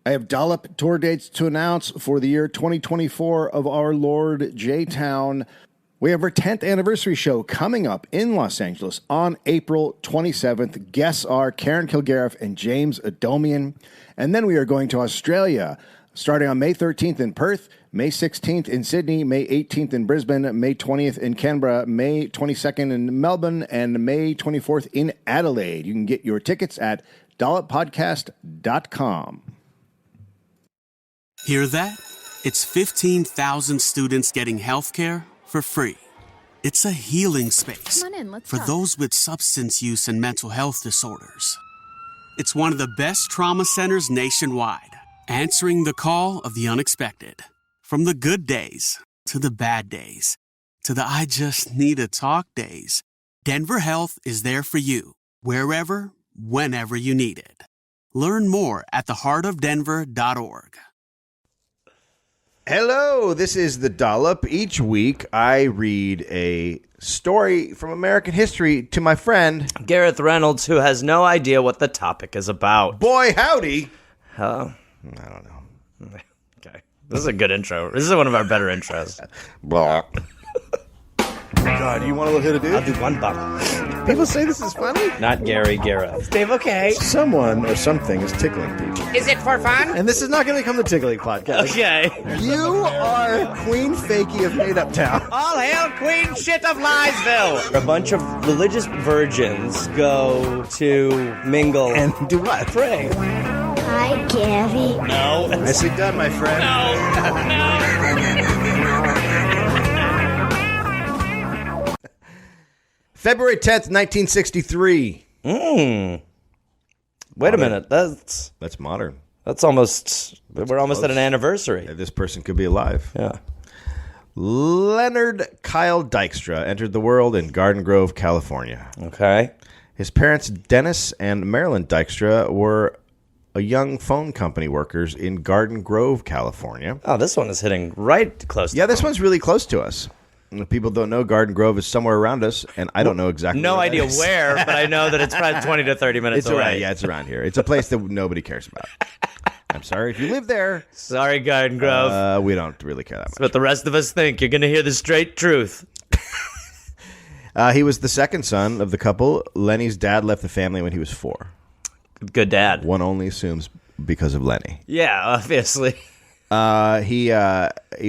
I have Dollop tour dates to announce for the year 2024 of our Lord J-Town. We have our 10th anniversary show coming up in Los Angeles on April 27th. Guests are Karen Kilgariff and James Adomian. And then we are going to Australia, starting on May 13th in Perth, May 16th in Sydney, May 18th in Brisbane, May 20th in Canberra, May 22nd in Melbourne, and May 24th in Adelaide. You can get your tickets at dolloppodcast.com. Hear that? It's 15,000 students getting healthcare for free. It's a healing space Come on in, let's for talk. those with substance use and mental health disorders. It's one of the best trauma centers nationwide, answering the call of the unexpected. From the good days to the bad days to the I just need to talk days, Denver Health is there for you, wherever, whenever you need it. Learn more at theheartofdenver.org. Hello, this is The Dollop. Each week, I read a story from American history to my friend Gareth Reynolds, who has no idea what the topic is about. Boy Howdy. Hello? I don't know. Okay. This is a good intro. This is one of our better intros. Blah. God, do you want to hit a dude? I'll do one bottle. People say this is funny. Not Gary Gareth. Dave, okay. Someone or something is tickling people. Is it for fun? And this is not going to become the Tickling Podcast. Okay. You are Queen Fakey of Made Up Town. All hail Queen Shit of Liesville! A bunch of religious virgins go to mingle And do what? pray. Hi, Gary. No. Nicely done, my friend. February 10th, 1963. Wait a minute. That's modern. almost. We're almost at an close. anniversary. This person could be alive. Yeah. Leonard Kyle Dykstra entered the world in Garden Grove, California. Okay. His parents, Dennis and Marilyn Dykstra, were young phone company workers in Garden Grove, California. Oh, this one is hitting right close to Yeah, this home. one's really close to us. And if people don't know, Garden Grove is somewhere around us, and I don't know exactly No where that idea is. where, but I know that it's probably 20 to 30 minutes It's away. around, yeah, it's around here. It's a place that nobody cares about. I'm sorry if you live there. Sorry, Garden Grove. We don't really care that much. But the rest of us think you're going to hear the straight truth. He was the second son of the couple. Lenny's dad left the family when he was 4. Good dad. One only assumes because of Lenny. Yeah, obviously. He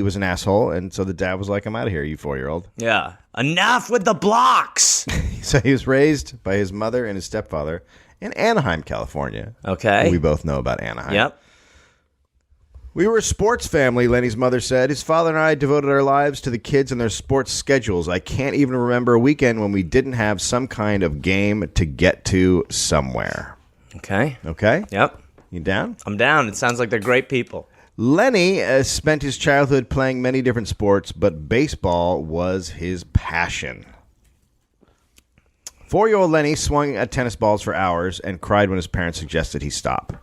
was an asshole, and so the dad was like, "I'm out of here, you 4-year-old." Yeah. Enough with the blocks. So he was raised by his mother and his stepfather in Anaheim, California. Okay. We both know about Anaheim. Yep. We were a sports family, Lenny's mother said. His father and I devoted our lives to the kids and their sports schedules. I can't even remember a weekend when we didn't have some kind of game to get to somewhere. Okay. Okay? Yep. You down? I'm down. It sounds like they're great people. Lenny spent his childhood playing many different sports, but baseball was his passion. 4-year-old Lenny swung at tennis balls for hours and cried when his parents suggested he stop.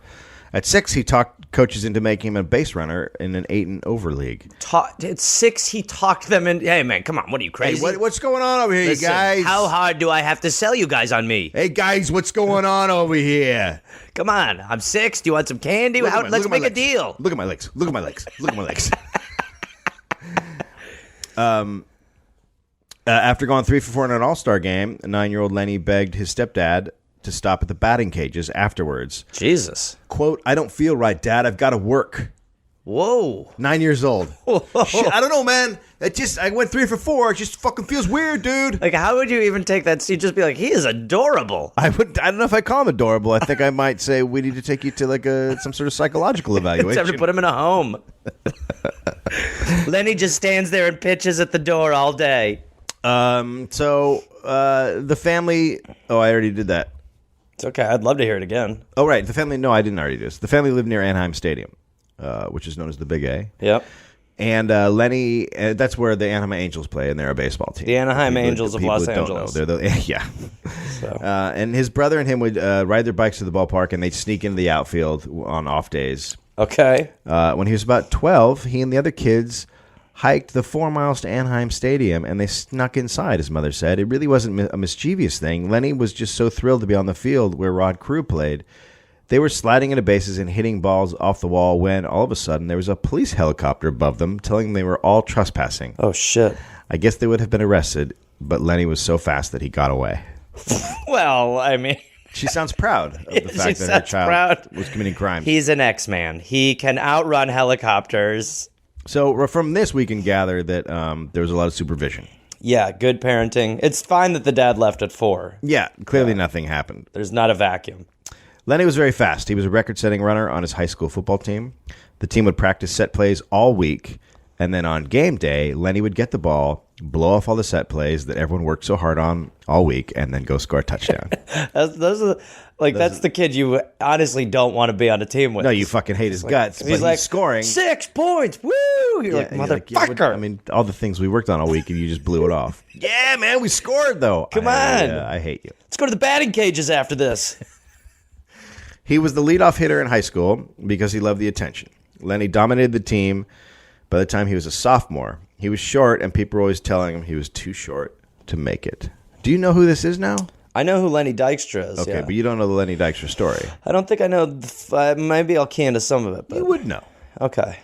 At 6, he talked coaches into making him a base runner in an 8-and-over league. At 6, he talked them in. Hey, man, come on. What are you, crazy? Hey, what's going on over here, Listen, you guys? how hard do I have to sell you guys on me? Hey, guys, what's going on over here? Come on. I'm 6. Do you want some candy? Look at my- Let's look at my make a legs. deal. Look at my legs. Look at my legs. Look at my legs. After going 3 for 4 in an all-star game, 9-year-old Lenny begged his stepdad to stop at the batting cages afterwards. Jesus. Quote, "I don't feel right, Dad. I've got to work." Whoa. 9 years old. Shit, I don't know, man. I went 3 for 4. It just fucking feels weird, dude. Like, how would you even take that? You'd just be like, he is adorable. I don't know if I call him adorable. I think I might say we need to take you to like some sort of psychological It's time evaluation. to put him in a home. Lenny just stands there and pitches at the door all day. So the family. Oh, I already did that. It's okay. I'd love to hear it again. Oh, right. The family. No, I didn't already do this. The family lived near Anaheim Stadium, which is known as the Big A. Yep. And Lenny, that's where the Anaheim Angels play, and they're a baseball team. The Anaheim People Angels of people Los that don't know. Angeles. They're the yeah. So. And his brother and him would ride their bikes to the ballpark, and they'd sneak into the outfield on off days. Okay. When he was about 12, he and the other kids hiked the 4 miles to Anaheim Stadium, and they snuck inside, his mother said. It really wasn't a mischievous thing. Lenny was just so thrilled to be on the field where Rod Crew played They were sliding into bases and hitting balls off the wall when, all of a sudden, there was a police helicopter above them telling them they were all trespassing. Oh, shit. I guess they would have been arrested, but Lenny was so fast that he got away. Well, I mean... She sounds proud of the fact that her child was committing crimes. He's an X-Man. He can outrun helicopters. So from this, we can gather that there was a lot of supervision. Yeah, good parenting. It's fine that the dad left at 4. Yeah, clearly nothing happened. There's not a vacuum. Lenny was very fast. He was a record-setting runner on his high school football team. The team would practice set plays all week, and then on game day, Lenny would get the ball, blow off all the set plays that everyone worked so hard on all week, and then go score a touchdown. That's the kid you honestly don't want to be on a team with. No, you fucking hate his guts. He's like, scoring 6 points. Woo! You're like, motherfucker. I mean, all the things we worked on all week, and you just blew it off. Yeah, man, we scored, though. Come on. I hate you. Let's go to the batting cages after this. He was the leadoff hitter in high school because he loved the attention. Lenny dominated the team by the time he was a sophomore. He was short, and people were always telling him he was too short to make it. Do you know who this is now? I know who Lenny Dykstra is. Okay, yeah. but you don't know the Lenny Dykstra story. I don't think I know. Maybe I'll key into some of it. But... You would know. Okay.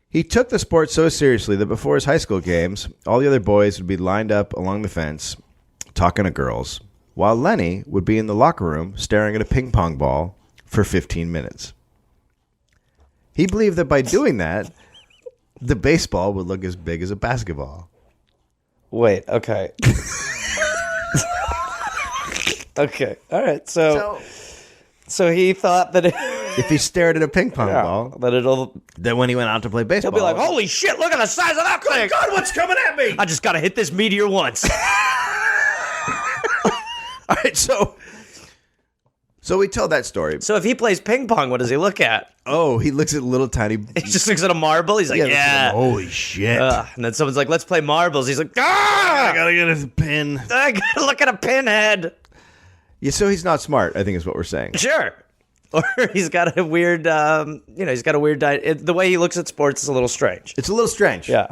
He took the sport so seriously that before his high school games, all the other boys would be lined up along the fence talking to girls, while Lenny would be in the locker room staring at a ping pong ball for 15 minutes. He believed that by doing that, the baseball would look as big as a basketball. Wait, okay. Okay, all right. So he thought that if he stared at a ping pong ball, then when he went out to play baseball, he'll be like, "Holy shit! Look at the size of that thing! God, what's coming at me? I just got to hit this meteor once." All right, so we tell that story. So if he plays ping pong, what does he look at? Oh, he looks at little tiny... He just looks at a marble. He's like, yeah. Holy shit. And then someone's like, let's play marbles. He's like, ah! I gotta get a pin. I gotta look at a pinhead. Yeah, so he's not smart, I think is what we're saying. Sure. Or he's got a weird, he's got a weird... the way he looks at sports is a little strange. It's a little strange. Yeah.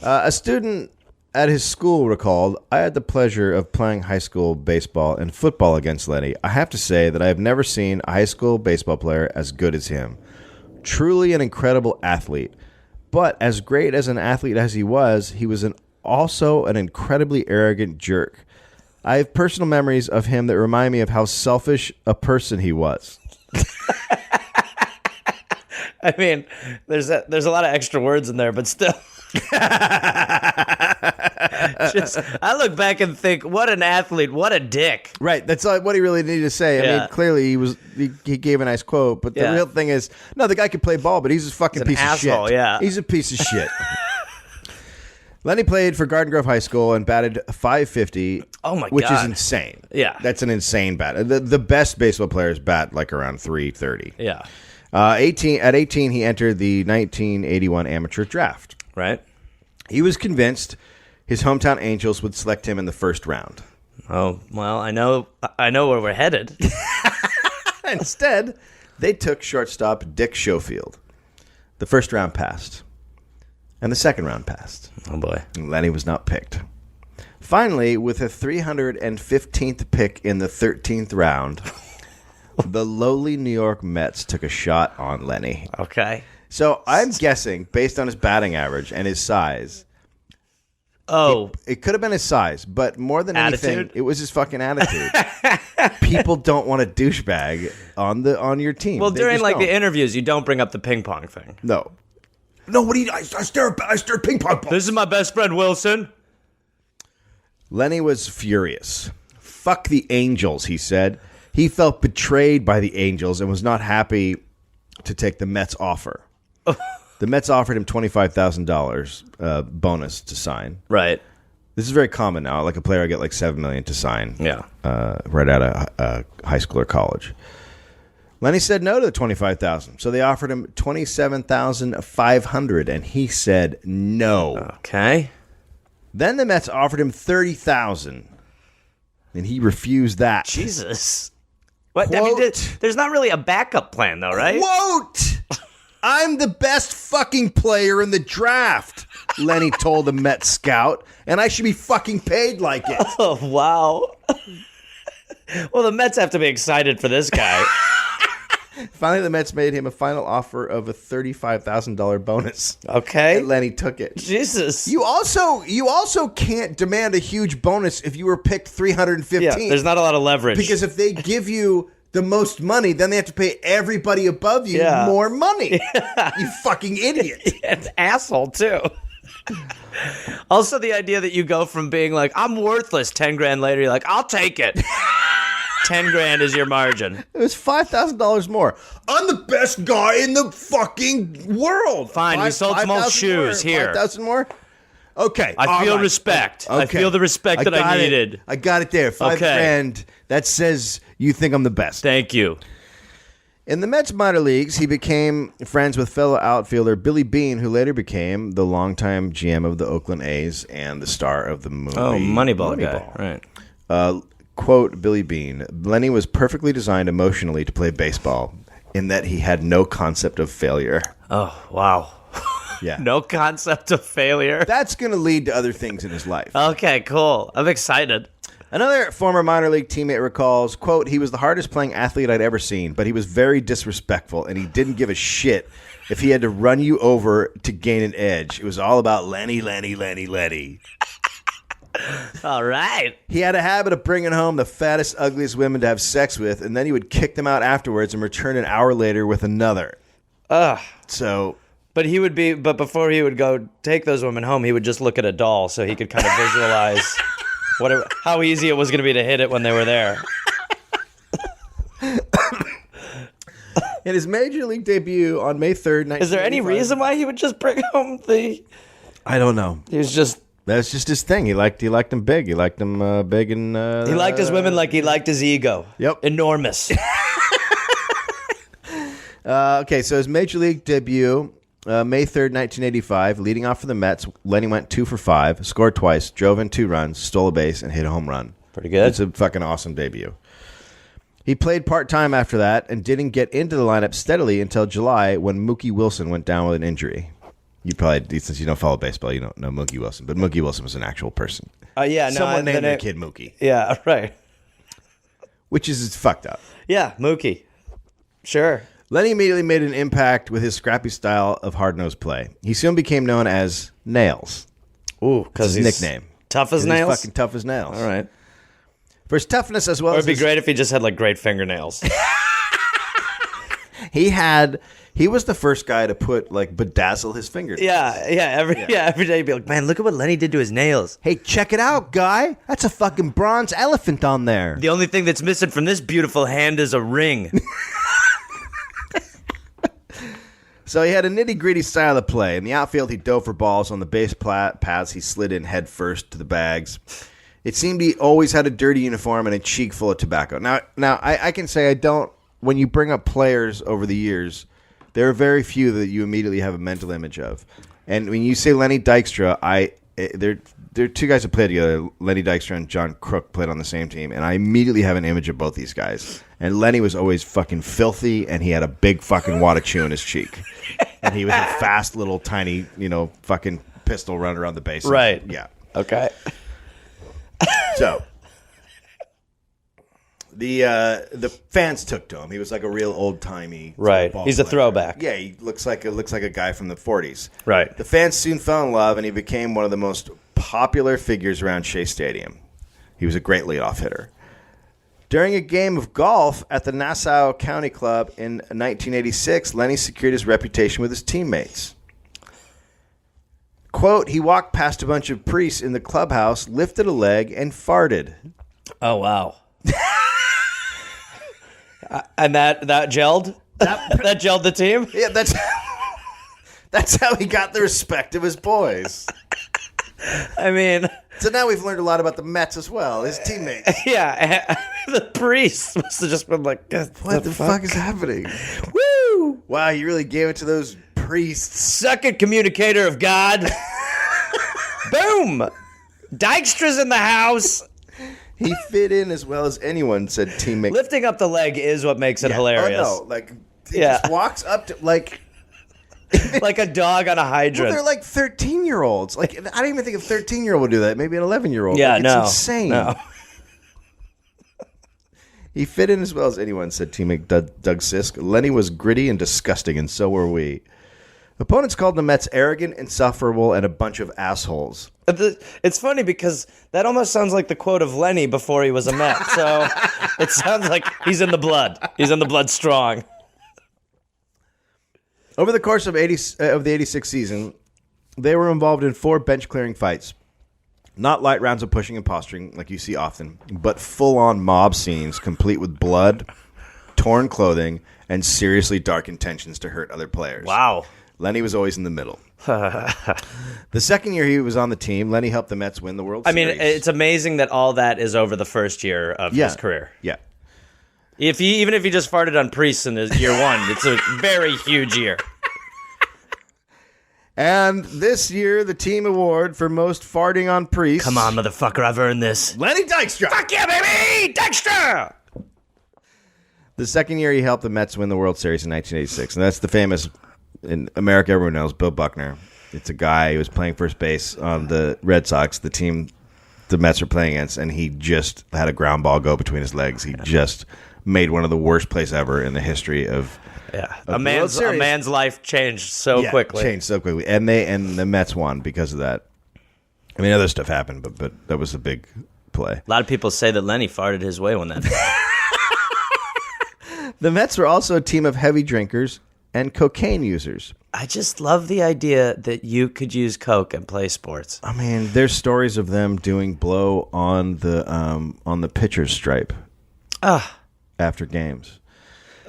A student at his school recalled, I had the pleasure of playing high school baseball and football against Lenny. I have to say that I have never seen a high school baseball player as good as him. Truly an incredible athlete. But as great as an athlete as he was also an incredibly arrogant jerk. I have personal memories of him that remind me of how selfish a person he was. I mean, there's a lot of extra words in there, but still. I look back and think, what an athlete, what a dick. Right, that's what he really needed to say. I mean, clearly he gave a nice quote, but the real thing is, no, the guy could play ball, but he's a fucking piece of shit. Yeah. He's a piece of shit. Lenny played for Garden Grove High School and batted .550. Oh my god, which is insane. Yeah, that's an insane bat. The best baseball players bat like around .330. Yeah. At 18, he entered the 1981 amateur draft. Right. He was convinced his hometown Angels would select him in the first round. Oh, well, I know where we're headed. Instead, they took shortstop Dick Schofield. The first round passed, and the second round passed. Oh, boy. And Lenny was not picked. Finally, with a 315th pick in the 13th round, the lowly New York Mets took a shot on Lenny. Okay. So I'm guessing, based on his batting average and his size... Oh. It could have been his size, but more than anything, attitude? it was his fucking attitude. People don't want a douchebag on your team. Well, They during just don't. the interviews, you don't bring up the ping pong thing. No, what do you... I stare ping pong balls. This is my best friend, Wilson. Lenny was furious. Fuck the Angels, he said. He felt betrayed by the Angels and was not happy to take the Mets offer. The Mets offered him $25,000 bonus to sign. Right. This is very common now. Like a player, I get like $7 million to sign. Yeah. Right out of high school or college. Lenny said no to the $25,000, so they offered him $27,500, and he said no. Okay. Then the Mets offered him $30,000, and he refused that. Jesus. What? Quote, I mean, there's not really a backup plan, though, right? Quote, I'm the best fucking player in the draft, Lenny told the Mets scout, and I should be fucking paid like it. Oh, wow. Well, the Mets have to be excited for this guy. Finally, the Mets made him a final offer of a $35,000 bonus. Okay. And Lenny took it. Jesus. You also can't demand a huge bonus if you were picked 315th. Yeah, there's not a lot of leverage. Because if they give you the most money, then they have to pay everybody above you more money. You fucking idiot. It's asshole, too. Also, the idea that you go from being like, I'm worthless, 10 grand later, you're like, I'll take it. 10 grand is your margin. It was $5,000 more. I'm the best guy in the fucking world. Fine, we sold some old shoes here. 5,000 more? Okay. I feel respect. Okay. I feel the respect that I needed. I got it there. $5 grand. That says you think I'm the best. Thank you. In the Mets minor leagues, he became friends with fellow outfielder Billy Beane, who later became the longtime GM of the Oakland A's and the star of the movie Moneyball guy. Right. Quote, Billy Beane, Lenny was perfectly designed emotionally to play baseball in that he had no concept of failure. Oh, wow. Yeah. No concept of failure. That's going to lead to other things in his life. Okay, cool. I'm excited. Another former minor league teammate recalls, quote, he was the hardest playing athlete I'd ever seen, but he was very disrespectful, and he didn't give a shit if he had to run you over to gain an edge. It was all about Lenny, Lenny, Lenny, Lenny. All right. He had a habit of bringing home the fattest, ugliest women to have sex with, and then he would kick them out afterwards and return an hour later with another. So... But before he would go take those women home, he would just look at a doll so he could kind of visualize how easy it was going to be to hit it when they were there. In his major league debut on May 3rd, 1985... Is there any reason why he would just bring home the... I don't know. He was just... That's just his thing. He liked them big. He liked them big and... he liked his women like he liked his ego. Yep. Enormous. Okay, so his major league debut... May 3rd, 1985, leading off for the Mets, Lenny went 2 for 5, scored twice, drove in 2 runs, stole a base, and hit a home run. Pretty good. It's a fucking awesome debut. He played part-time after that and didn't get into the lineup steadily until July when Mookie Wilson went down with an injury. You probably, since you don't follow baseball, you don't know Mookie Wilson, but Mookie Wilson was an actual person. Someone named their kid Mookie. Yeah, right. Which is fucked up. Yeah, Mookie. Sure. Lenny immediately made an impact with his scrappy style of hard-nosed play. He soon became known as Nails. Ooh, because his nickname. Tough as nails? He's fucking tough as nails. All right. For his toughness as well as... It would be great if he just had, like, great fingernails. He was the first guy to put, like, bedazzle his fingers. Every day he'd be like, man, look at what Lenny did to his nails. Hey, check it out, guy. That's a fucking bronze elephant on there. The only thing that's missing from this beautiful hand is a ring. So he had a nitty-gritty style of play. In the outfield, he dove for balls. On the base paths, he slid in head first to the bags. It seemed he always had a dirty uniform and a cheek full of tobacco. Now, I can say I don't... When you bring up players over the years, there are very few that you immediately have a mental image of. And when you say Lenny Dykstra, there are 2 guys that played together. Lenny Dykstra and John Crook played on the same team, and I immediately have an image of both these guys. And Lenny was always fucking filthy, and he had a big fucking wad of chew in his cheek. And he was a fast little tiny, fucking pistol running around the base. Right. Yeah. Okay. So the fans took to him. He was like a real old timey. Right. He's a throwback. Yeah, he looks like a guy from the 40s. Right. The fans soon fell in love, and he became one of the most popular figures around Shea Stadium. He was a great leadoff hitter. During a game of golf at the Nassau County Club in 1986, Lenny secured his reputation with his teammates. Quote, he walked past a bunch of priests in the clubhouse, lifted a leg, and farted. Oh, wow. And that gelled? That gelled the team? Yeah, that's how he got the respect of his boys. I mean... So now we've learned a lot about the Mets as well, his teammates. Yeah, the priests must have just been like, what the fuck is happening? Woo! Wow, you really gave it to those priests. Suck it, communicator of God. Boom! Dykstra's in the house. He fit in as well as anyone, said teammate. Lifting up the leg is what makes it hilarious. Oh, no. He just walks up to, like a dog on a hydrant. Well, they're like 13-year-olds. Like, I don't even think a 13-year-old would do that. Maybe an 11-year-old. Yeah, it's insane. No. He fit in as well as anyone, said teammate Doug Sisk. Lenny was gritty and disgusting, and so were we. Opponents called the Mets arrogant, insufferable, and a bunch of assholes. It's funny because that almost sounds like the quote of Lenny before he was a Met. So it sounds like he's in the blood. He's in the blood strong. Over the course of the 86 season, they were involved in 4 bench-clearing fights. Not light rounds of pushing and posturing like you see often, but full-on mob scenes complete with blood, torn clothing, and seriously dark intentions to hurt other players. Wow. Lenny was always in the middle. The second year he was on the team, Lenny helped the Mets win the World Series. I mean, it's amazing that all that is over the first year of his career. Yeah. Even if he just farted on priests in his year one, it's a very huge year. And this year, the team award for most farting on priests. Come on, motherfucker, I've earned this. Lenny Dykstra. Fuck yeah, baby! Dykstra! The second year he helped the Mets win the World Series in 1986. And that's the famous, in America, everyone knows, Bill Buckner. It's a guy who was playing first base on the Red Sox, the team the Mets were playing against, and he just had a ground ball go between his legs. He just made one of the worst plays ever in the history of a man's life changed so quickly. Changed so quickly. And the Mets won because of that. I mean, other stuff happened, but that was a big play. A lot of people say that Lenny farted his way when that The Mets were also a team of heavy drinkers and cocaine users. I just love the idea that you could use coke and play sports. I mean, there's stories of them doing blow on the pitcher's stripe after games.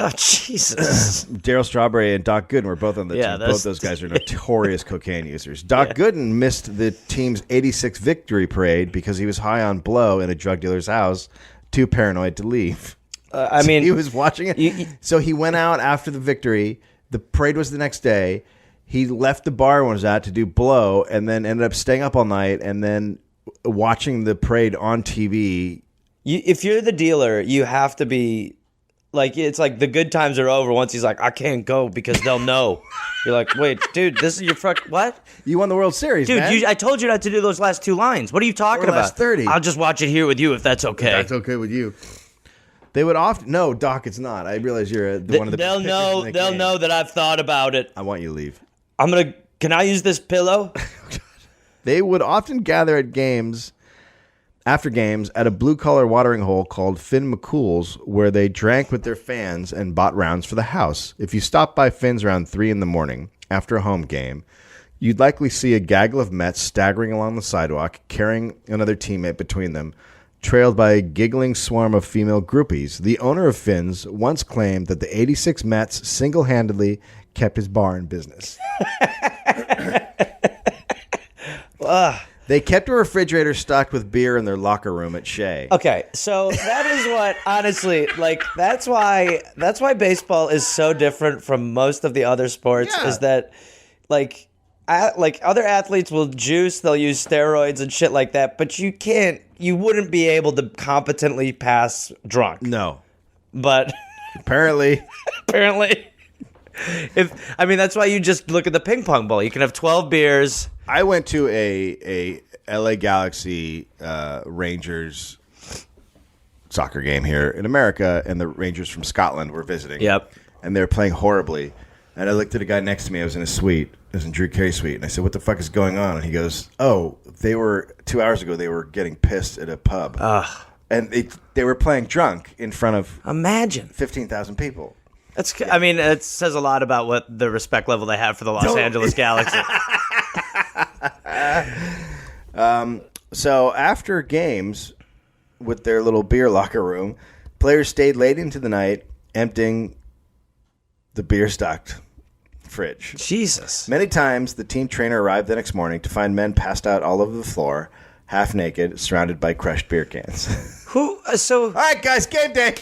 Oh, Jesus. Darryl Strawberry and Doc Gooden were both on the team. Both those guys are notorious cocaine users. Doc Gooden missed the team's 86 victory parade because he was high on blow in a drug dealer's house, too paranoid to leave. I mean, he was watching it. So he went out after the victory. The parade was the next day. He left the bar when he was at to do blow, and then ended up staying up all night and then watching the parade on TV. If you're the dealer, you have to be like, it's like the good times are over once he's like, I can't go because they'll know. You're like, wait, dude, this is your what? You won the World Series, dude. Man. I told you not to do those last 2 lines. What are you talking about? Last 30. I'll just watch it here with you if that's okay. If that's okay with you. They would often no, Doc. It's not. I realize you're one of the. They'll know. They'll know that I've thought about it. I want you to leave. Can I use this pillow? They would often gather at games, after games, at a blue-collar watering hole called Finn McCool's, where they drank with their fans and bought rounds for the house. If you stopped by Finn's around 3 a.m. after a home game, you'd likely see a gaggle of Mets staggering along the sidewalk, carrying another teammate between them, trailed by a giggling swarm of female groupies. The owner of Finn's once claimed that the 86 Mets single-handedly kept his bar in business. They kept a refrigerator stocked with beer in their locker room at Shea. Okay, so that is what, honestly, like, that's why baseball is so different from most of the other sports, is that, like other athletes will juice, they'll use steroids and shit like that, but you wouldn't be able to competently pass drunk. No. But apparently. That's why you just look at the ping pong ball. You can have 12 beers. I went to a LA Galaxy Rangers soccer game here in America, and the Rangers from Scotland were visiting. Yep. And they were playing horribly. And I looked at a guy next to me. I was in a suite. It was in Drew Carey's suite. And I said, what the fuck is going on? And he goes, 2 hours ago, they were getting pissed at a pub. And they were playing drunk in front of... Imagine. 15,000 people. It says a lot about what the respect level they have for the Los Angeles Galaxy. So after games with their little beer locker room, players stayed late into the night, emptying the beer-stocked fridge. Jesus. Many times, the team trainer arrived the next morning to find men passed out all over the floor, half naked, surrounded by crushed beer cans. All right, guys, game day.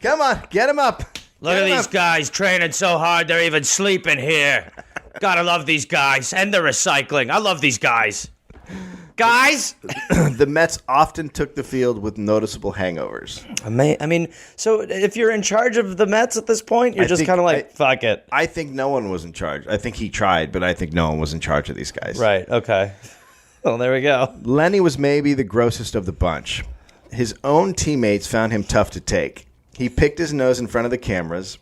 Come on, get them up. Look at these guys training so hard they're even sleeping here. Gotta love these guys. And the recycling. I love these guys. Guys! The Mets often took the field with noticeable hangovers. So if you're in charge of the Mets at this point, you're just kind of like, fuck it. I think no one was in charge. I think he tried, but I think no one was in charge of these guys. Right, okay. Well, there we go. Lenny was maybe the grossest of the bunch. His own teammates found him tough to take. He picked his nose in front of the cameras.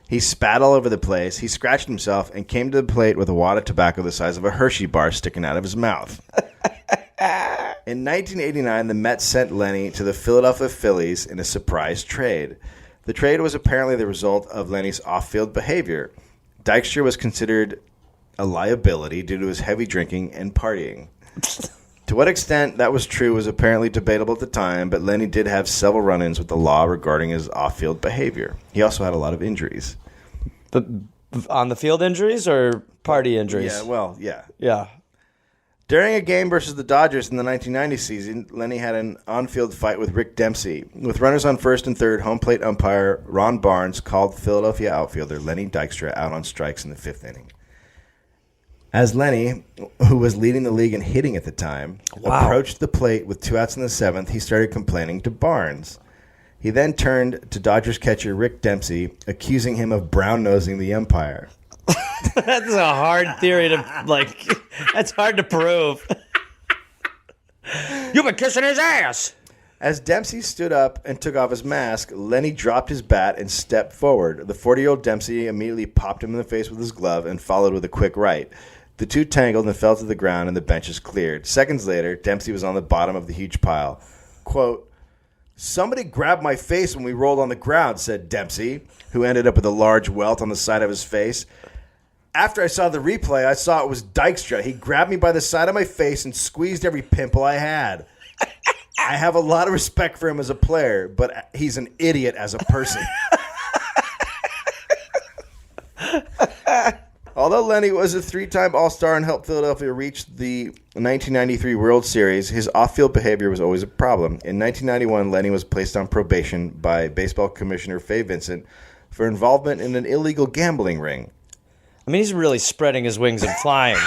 He spat all over the place. He scratched himself and came to the plate with a wad of tobacco the size of a Hershey bar sticking out of his mouth. In 1989, the Mets sent Lenny to the Philadelphia Phillies in a surprise trade. The trade was apparently the result of Lenny's off-field behavior. Dykstra was considered a liability due to his heavy drinking and partying. To what extent that was true was apparently debatable at the time, but Lenny did have several run-ins with the law regarding his off-field behavior. He also had a lot of injuries. But on the field injuries or party injuries? Yeah. Yeah. During a game versus the Dodgers in the 1990 season, Lenny had an on-field fight with Rick Dempsey. With runners on first and third, home plate umpire Ron Barnes called Philadelphia outfielder Lenny Dykstra out on strikes in the fifth inning. As Lenny, who was leading the league in hitting at the time, approached the plate with 2 outs in the seventh, he started complaining to Barnes. He then turned to Dodgers catcher Rick Dempsey, accusing him of brown-nosing the umpire. That's a hard theory to, that's hard to prove. You've been kissing his ass. As Dempsey stood up and took off his mask, Lenny dropped his bat and stepped forward. The 40-year-old Dempsey immediately popped him in the face with his glove and followed with a quick right. The two tangled and fell to the ground, and the benches cleared. Seconds later, Dempsey was on the bottom of the huge pile. Quote, "Somebody grabbed my face when we rolled on the ground," said Dempsey, who ended up with a large welt on the side of his face. "After I saw the replay, I saw it was Dykstra. He grabbed me by the side of my face and squeezed every pimple I had. I have a lot of respect for him as a player, but he's an idiot as a person." Although Lenny was a 3-time All-Star and helped Philadelphia reach the 1993 World Series, his off-field behavior was always a problem. In 1991, Lenny was placed on probation by baseball commissioner Fay Vincent for involvement in an illegal gambling ring. I mean, he's really spreading his wings and flying.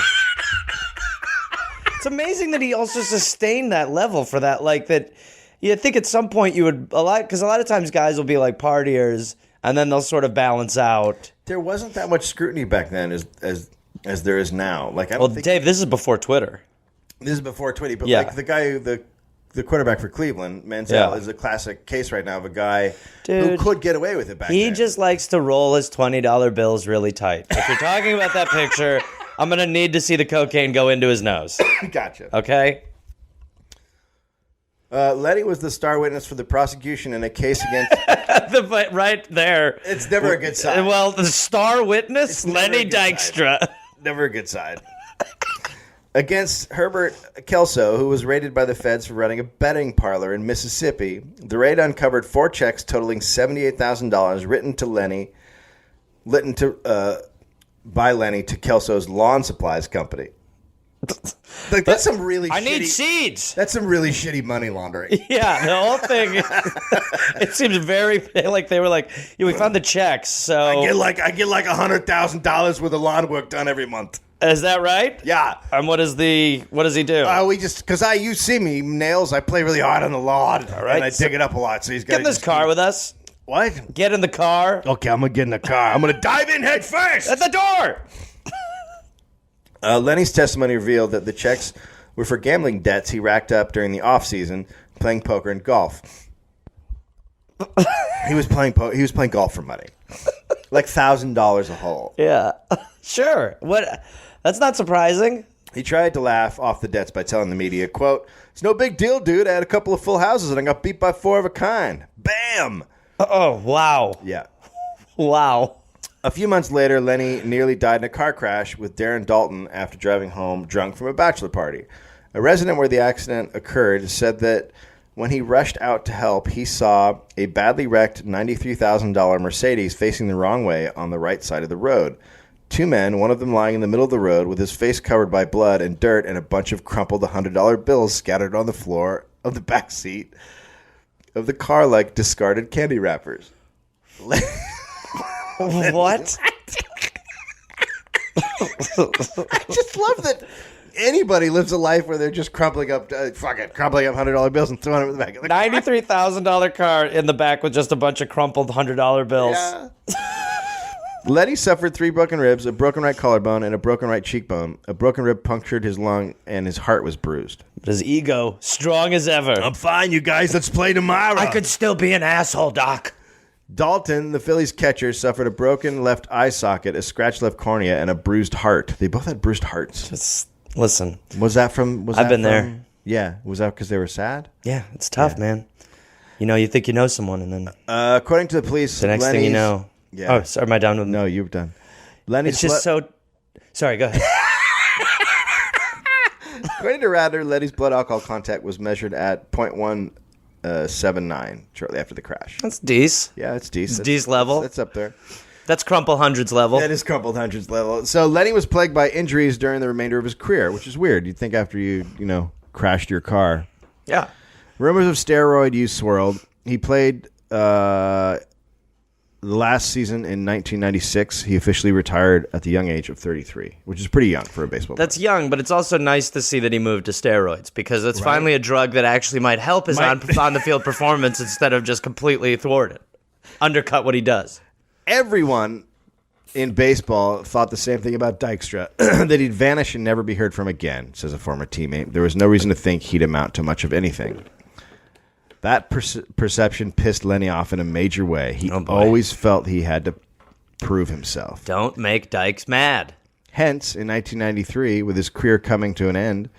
It's amazing that he also sustained that level for that. I think at some point you would, because a lot of times guys will be like partiers, and then they'll sort of balance out. There wasn't that much scrutiny back then as there is now. Dave, this is before Twitter. This is before Twitter, but Yeah. the guy the quarterback for Cleveland, Manziel, is a classic case right now of a guy who could get away with it back then. He just likes to roll his $20 bills really tight. If you're talking about that picture, I'm going to need to see the cocaine go into his nose. Gotcha. Okay? Lenny was the star witness for the prosecution in a case against... Right there. It's never a good sign. Well, the star witness, Lenny Dykstra. Never a good sign. Against Herbert Kelso, who was raided by the feds for running a betting parlor in Mississippi, the raid uncovered 4 checks totaling $78,000 by Lenny to Kelso's lawn supplies company. That's some really I need seeds. That's some really shitty money laundering. Yeah, the whole thing. It seems very like they were like, yeah, we found the checks, so I get like $100,000 worth of lawn work done every month. Is that right? Yeah. And what does he do? You see me nails. I play really hard on the lawn, All right, and I dig it up a lot. So he's got get in this car with us. What? Get in the car. Okay, I'm gonna get in the car. I'm gonna dive in head first At the door. Lenny's testimony revealed that the checks were for gambling debts he racked up during the off season, playing poker and golf. He was playing golf for money, like $1,000 a hole. Yeah, sure. What? That's not surprising. He tried to laugh off the debts by telling the media, quote, "It's no big deal, dude. I had a couple of full houses and I got beat by 4 of a kind. Bam!" Oh, wow. Yeah. Wow. A few months later, Lenny nearly died in a car crash with Darren Dalton after driving home drunk from a bachelor party. A resident where the accident occurred said that when he rushed out to help, he saw a badly wrecked $93,000 Mercedes facing the wrong way on the right side of the road. 2 men, one of them lying in the middle of the road with his face covered by blood and dirt and a bunch of crumpled $100 bills scattered on the floor of the back seat of the car like discarded candy wrappers. What? I just love that anybody lives a life where they're just crumpling up $100 bills and throwing them in the back of the car. $93,000 car in the back with just a bunch of crumpled $100 bills. Yeah. Lenny suffered 3 broken ribs, a broken right collarbone, and a broken right cheekbone. A broken rib punctured his lung, and his heart was bruised. His ego, strong as ever. I'm fine, you guys. Let's play tomorrow. I could still be an asshole, Doc. Dalton, the Phillies catcher, suffered a broken left eye socket, a scratched left cornea, and a bruised heart. They both had bruised hearts. Listen. Was that from... I've been there. Yeah. Was that because they were sad? Yeah, it's tough, man. You know, you think you know someone, and then... according to the police, the next thing you know... Yeah. Oh, sorry, am I done with... No, you've done. Lenny's it's just so... Sorry, go ahead. According to Radler, Lenny's blood alcohol content was measured at 0.179 shortly after the crash. That's decent. Yeah, it's decent. It's decent level. That's up there. That's crumple hundreds level. That is crumpled hundreds level. So Lenny was plagued by injuries during the remainder of his career, which is weird. You'd think after you crashed your car. Yeah. Rumors of steroid use swirled. He played the last season in 1996. He officially retired at the young age of 33, which is pretty young for a baseball player. That's young, but it's also nice to see that he moved to steroids because it's finally a drug that actually might help his on-the-field performance instead of just completely thwart it, undercut what he does. Everyone in baseball thought the same thing about Dykstra, that he'd vanish and never be heard from again, says a former teammate. There was no reason to think he'd amount to much of anything. That perception pissed Lenny off in a major way. He always felt he had to prove himself. Don't make Dykes mad. Hence, in 1993, with his career coming to an end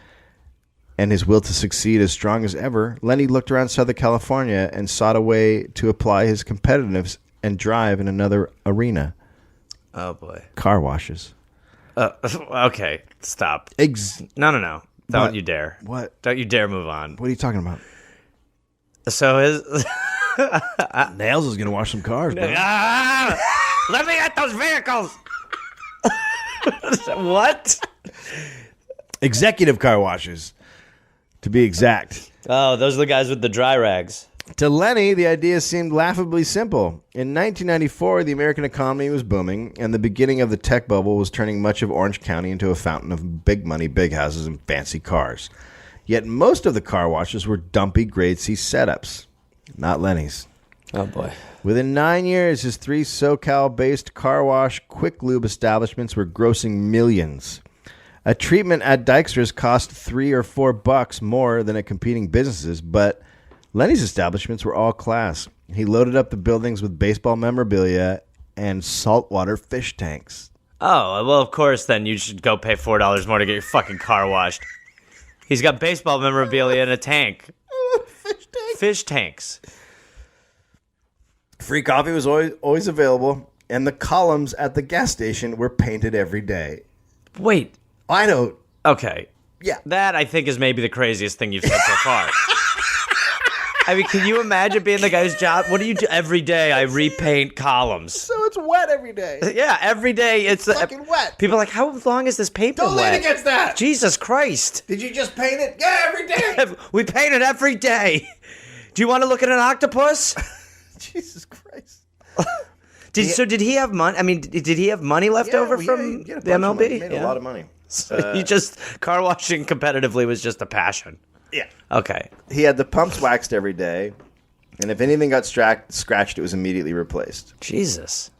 and his will to succeed as strong as ever, Lenny looked around Southern California and sought a way to apply his competitiveness and drive in another arena. Oh, boy. Car washes. Okay, stop. No. Don't you dare. What? Don't you dare move on. What are you talking about? So his... Nails is going to wash some cars, bro. Let me at those vehicles. What? Executive car washes, to be exact. Oh, those are the guys with the dry rags. To Lenny, the idea seemed laughably simple. In 1994, the American economy was booming, and the beginning of the tech bubble was turning much of Orange County into a fountain of big money, big houses, and fancy cars. Yet most of the car washes were dumpy grade C setups. Not Lenny's. Oh, boy. Within 9 years, his 3 SoCal-based car wash quick lube establishments were grossing millions. A treatment at Dykstra's cost $3 or $4 more than at competing businesses, but Lenny's establishments were all class. He loaded up the buildings with baseball memorabilia and saltwater fish tanks. Oh, well, of course, then you should go pay $4 more to get your fucking car washed. He's got baseball memorabilia in a tank. Fish tanks. Free coffee was always available, and the columns at the gas station were painted every day. Wait. I don't. Okay. Yeah. That, I think, is maybe the craziest thing you've said so far. I mean, can you imagine being the guy's job? What do you do every day? I repaint columns. So it's wet every day. Yeah, every day it's fucking wet. People are like, how long is this paint been Don't wet? lean against that. Jesus Christ. Did you just paint it? Yeah, every day. We paint it every day. Do you want to look at an octopus? Jesus Christ. So did he have money? I mean, did he have money left over from the MLB? He made a lot of money. So he just, car washing competitively was just a passion. Yeah. Okay. He had the pumps waxed every day, and if anything got scratched, it was immediately replaced. Jesus.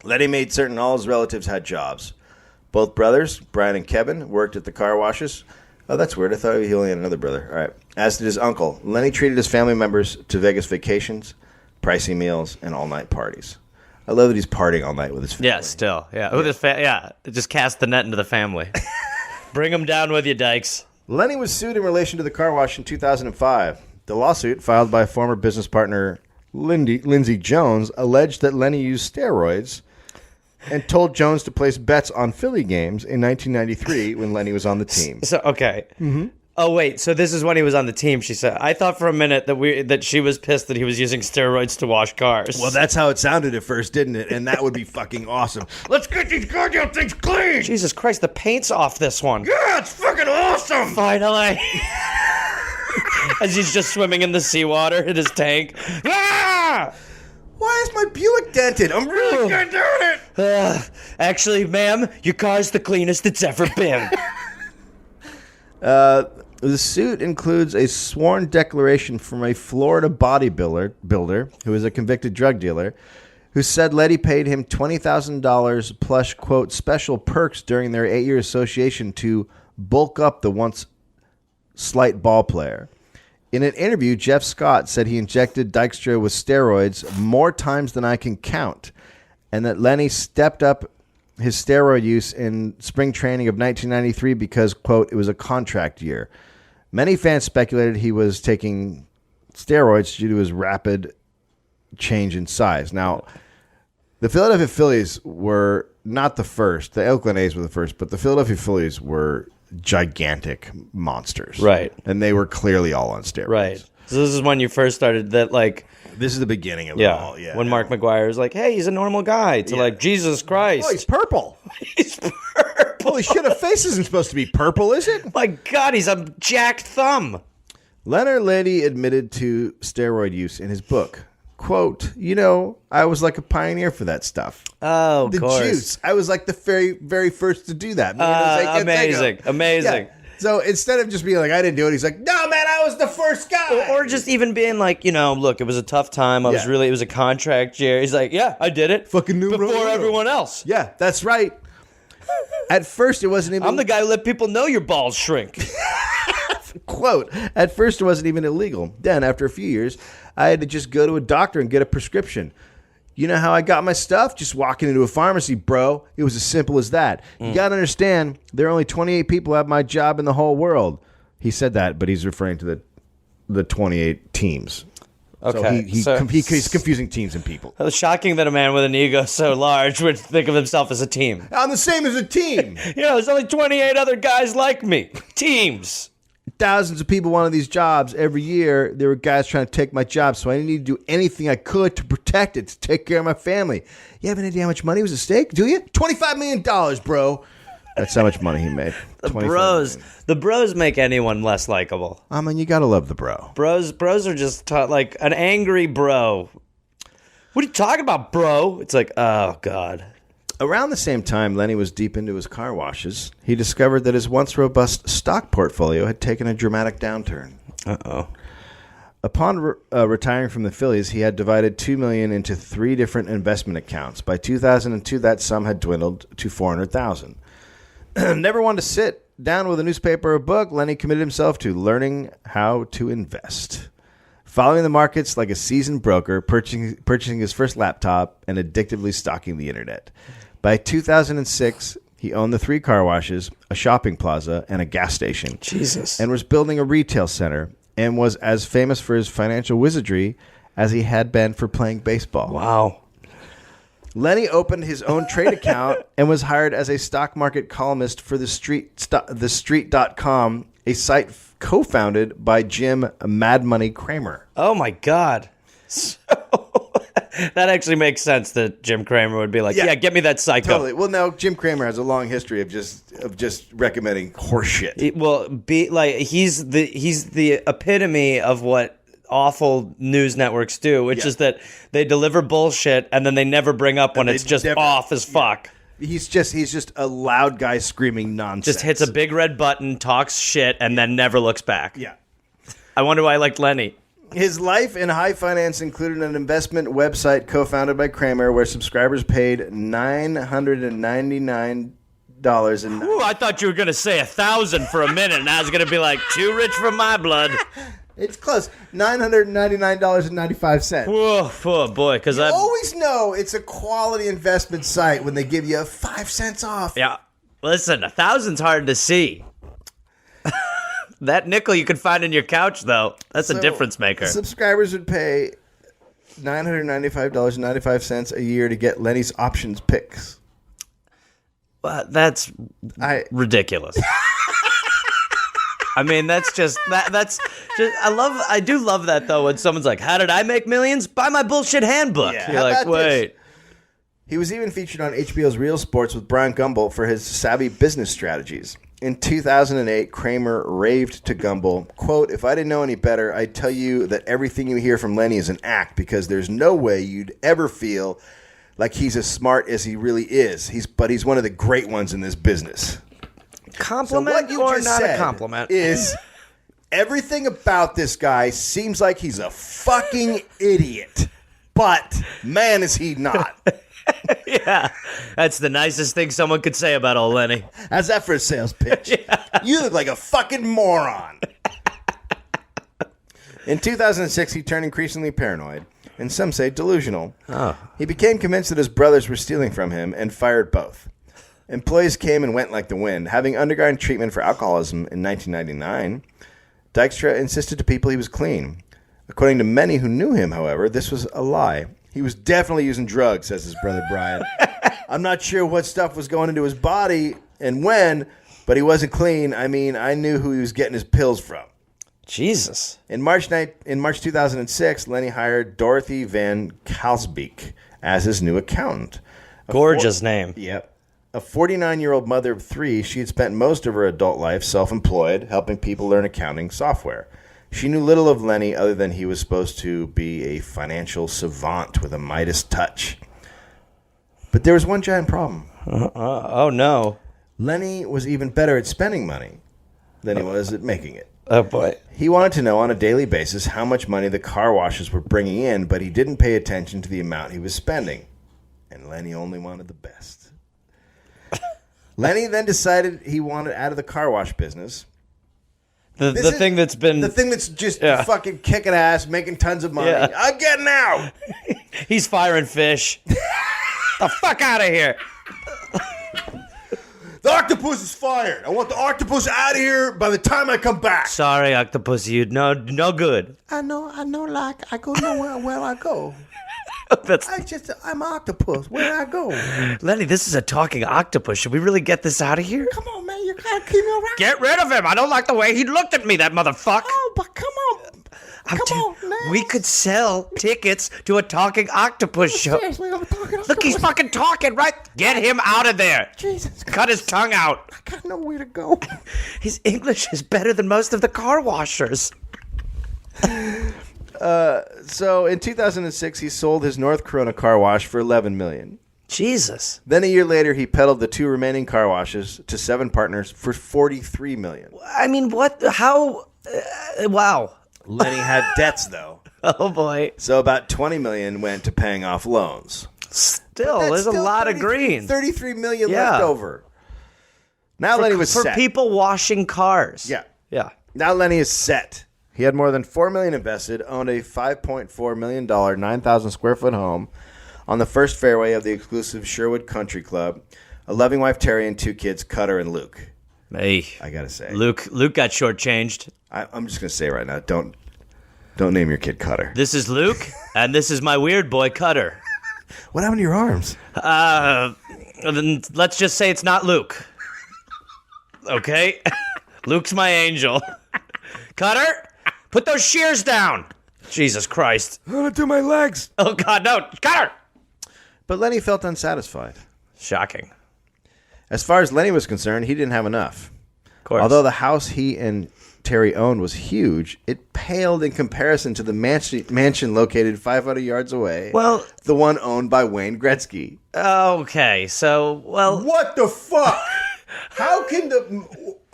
Lenny made certain all his relatives had jobs. Both brothers, Brian and Kevin, worked at the car washes. Oh, that's weird. I thought he only had another brother. All right. As did his uncle. Lenny treated his family members to Vegas vacations, pricey meals, and all-night parties. I love that he's partying all night with his family. Yeah, still. Yeah. With his just cast the net into the family. Bring him down with you, Dykes. Lenny was sued in relation to the car wash in 2005. The lawsuit, filed by former business partner Lindsey Jones, alleged that Lenny used steroids and told Jones to place bets on Philly games in 1993 when Lenny was on the team. So, okay. Mm-hmm. Oh, wait. So this is when he was on the team, she said. I thought for a minute that she was pissed that he was using steroids to wash cars. Well, that's how it sounded at first, didn't it? And that would be fucking awesome. Let's get these goddamn things clean! Jesus Christ, the paint's off this one. Yeah, it's fucking awesome! Finally. As he's just swimming in the seawater in his tank. Ah! Why is my Buick dented? I'm really good doing it! Actually, ma'am, your car's the cleanest it's ever been. The suit includes a sworn declaration from a Florida bodybuilder who is a convicted drug dealer, who said Letty paid him $20,000 plus, quote, special perks during their 8-year association to bulk up the once slight ball player. In an interview, Jeff Scott said he injected Dykstra with steroids more times than I can count, and that Lenny stepped up his steroid use in spring training of 1993 because, quote, it was a contract year. Many fans speculated he was taking steroids due to his rapid change in size. Now, the Philadelphia Phillies were not the first. The Oakland A's were the first, but the Philadelphia Phillies were gigantic monsters. Right. And they were clearly all on steroids. Right. So this is when you first started that, like... This is the beginning of it all. Yeah. When Mark McGwire is like, hey, he's a normal guy, to like, Jesus Christ. Oh, he's purple. He's purple. Holy shit, a face isn't supposed to be purple, is it? My God, he's a jacked thumb. Leonard Lady admitted to steroid use in his book. Quote, I was like a pioneer for that stuff. Oh, of course. The juice. I was like the very, very first to do that. Amazing. Yeah. So instead of just being like, I didn't do it, he's like, no, man, I was the first guy. Or just even being like, look, it was a tough time. It was a contract year. He's like, yeah, I did it. Fucking new before everyone else. Yeah, that's right. At first, it wasn't even... I'm the guy who let people know your balls shrink. Quote, at first it wasn't even illegal. Then, after a few years, I had to just go to a doctor and get a prescription. You know how I got my stuff? Just walking into a pharmacy, bro. It was as simple as that. You got to understand, there are only 28 people who have my job in the whole world. He said that, but he's referring to the 28 teams. Okay. So he's confusing teams and people. It was shocking that a man with an ego so large would think of himself as a team. I'm the same as a team. There's only 28 other guys like me. Teams. Thousands of people wanted these jobs every year. There were guys trying to take my job, so I didn't need to do anything I could to protect it, to take care of my family. You have any idea how much money was at stake? Do you? $25 million, bro. That's how much money he made. The bros make anyone less likable. I mean, you gotta love the bro. Bros are just like an angry bro. What are you talking about, bro? It's like, oh God. Around the same time Lenny was deep into his car washes, he discovered that his once robust stock portfolio had taken a dramatic downturn. Uh-oh. Upon retiring from the Phillies, he had divided $2 million into 3 different investment accounts. By 2002, that sum had dwindled to $400,000. Never wanted to sit down with a newspaper or a book, Lenny committed himself to learning how to invest. Following the markets like a seasoned broker, purchasing his first laptop, and addictively stalking the internet. By 2006, he owned the 3 car washes, a shopping plaza, and a gas station. Jesus. And was building a retail center, and was as famous for his financial wizardry as he had been for playing baseball. Wow. Lenny opened his own trade account and was hired as a stock market columnist for TheStreet.com, a site co-founded by Jim Mad Money Cramer. Oh, my God. So, that actually makes sense that Jim Cramer would be like, yeah get me that psycho. Totally. Well, no, Jim Cramer has a long history of just recommending horseshit. He's the epitome of what awful news networks do, which is that they deliver bullshit and then they never bring up when it's just off as fuck. He's just a loud guy screaming nonsense. Just hits a big red button, talks shit, and then never looks back. Yeah. I wonder why I liked Lenny. His life in high finance included an investment website co-founded by Kramer where subscribers paid $999. Ooh, I thought you were going to say 1,000 for a minute, and I was going to be like, too rich for my blood. It's close. $999.95. Whoa, boy, because I always know it's a quality investment site when they give you 5 cents off. Yeah, listen, 1,000's hard to see. That nickel you can find in your couch, though, that's a difference maker. Subscribers would pay $995.95 a year to get Lenny's options picks. That's ridiculous. I mean, that's just. I do love that though. When someone's like, "How did I make millions? Buy my bullshit handbook." Yeah, you're like, "Wait." He was even featured on HBO's Real Sports with Brian Gumbel for his savvy business strategies. In 2008, Kramer raved to Gumbel, quote, "If I didn't know any better, I'd tell you that everything you hear from Lenny is an act because there's no way you'd ever feel like he's as smart as he really is. But he's one of the great ones in this business." Compliment or not a compliment? Is everything about this guy seems like he's a fucking idiot. but man, is he not. Yeah, that's the nicest thing someone could say about old Lenny. How's that for a sales pitch? You look like a fucking moron. In 2006, he turned increasingly paranoid, and some say delusional. Oh. He became convinced that his brothers were stealing from him and fired both. Employees came and went like the wind. Having undergone treatment for alcoholism in 1999, Dykstra insisted to people he was clean. According to many who knew him, however, this was a lie. He was definitely using drugs, says his brother Brian. I'm not sure what stuff was going into his body and when, but he wasn't clean. I mean, I knew who he was getting his pills from. Jesus. In March 2006, Lenny hired Dorothy Van Kalsbeek as his new accountant. Gorgeous name. Yep. A 49-year-old mother of three, she had spent most of her adult life self-employed, helping people learn accounting software. She knew little of Lenny other than he was supposed to be a financial savant with a Midas touch. But there was one giant problem. Oh, no. Lenny was even better at spending money than he was at making it. Oh, boy. He wanted to know on a daily basis how much money the car washes were bringing in, but he didn't pay attention to the amount he was spending. And Lenny only wanted the best. Lenny then decided he wanted out of the car wash business. The thing that's been... The thing that's just fucking kicking ass, making tons of money. Yeah. I'm getting out. He's firing fish. The fuck out of here. The octopus is fired. I want the octopus out of here by the time I come back. Sorry, octopus, you no good. I know, like, I go nowhere where I go. That's... I'm an octopus. Where I go? Lenny, this is a talking octopus. Should we really get this out of here? Come on, man. You gotta keep me around. Get rid of him. I don't like the way he looked at me, that motherfucker. Oh, but come on. Come on, man. We could sell tickets to a talking octopus show. Seriously, I'm talking octopus. Look, he's fucking talking, right? Get him out of there. Jesus. Cut his tongue out. I got nowhere to go. His English is better than most of the car washers. So in 2006, he sold his North Corona car wash for $11 million. Jesus. Then a year later, he peddled the two remaining car washes to 7 partners for $43 million. I mean, what? How? Wow. Lenny had debts, though. Oh, boy. So about $20 million went to paying off loans. Still, there's a lot of green. $33 million left over. Now Lenny was for set. people washing cars. Yeah. Yeah. Now Lenny is set. He had more than $4 million invested, owned a $5.4 million, 9,000 square foot home on the first fairway of the exclusive Sherwood Country Club, a loving wife Terry and 2 kids, Cutter and Luke. Hey, I gotta say, Luke got shortchanged. I'm just gonna say right now, don't name your kid Cutter. This is Luke, and this is my weird boy Cutter. What happened to your arms? Then let's just say it's not Luke. Okay, Luke's my angel. Cutter, put those shears down. Jesus Christ. I'm gonna do my legs. Oh God, no, Cutter. But Lenny felt unsatisfied. Shocking. As far as Lenny was concerned, he didn't have enough. Of course. Although the house he and Terry owned was huge, it paled in comparison to the mansion located 500 yards away. Well, the one owned by Wayne Gretzky. Okay, so, well... What the fuck? How can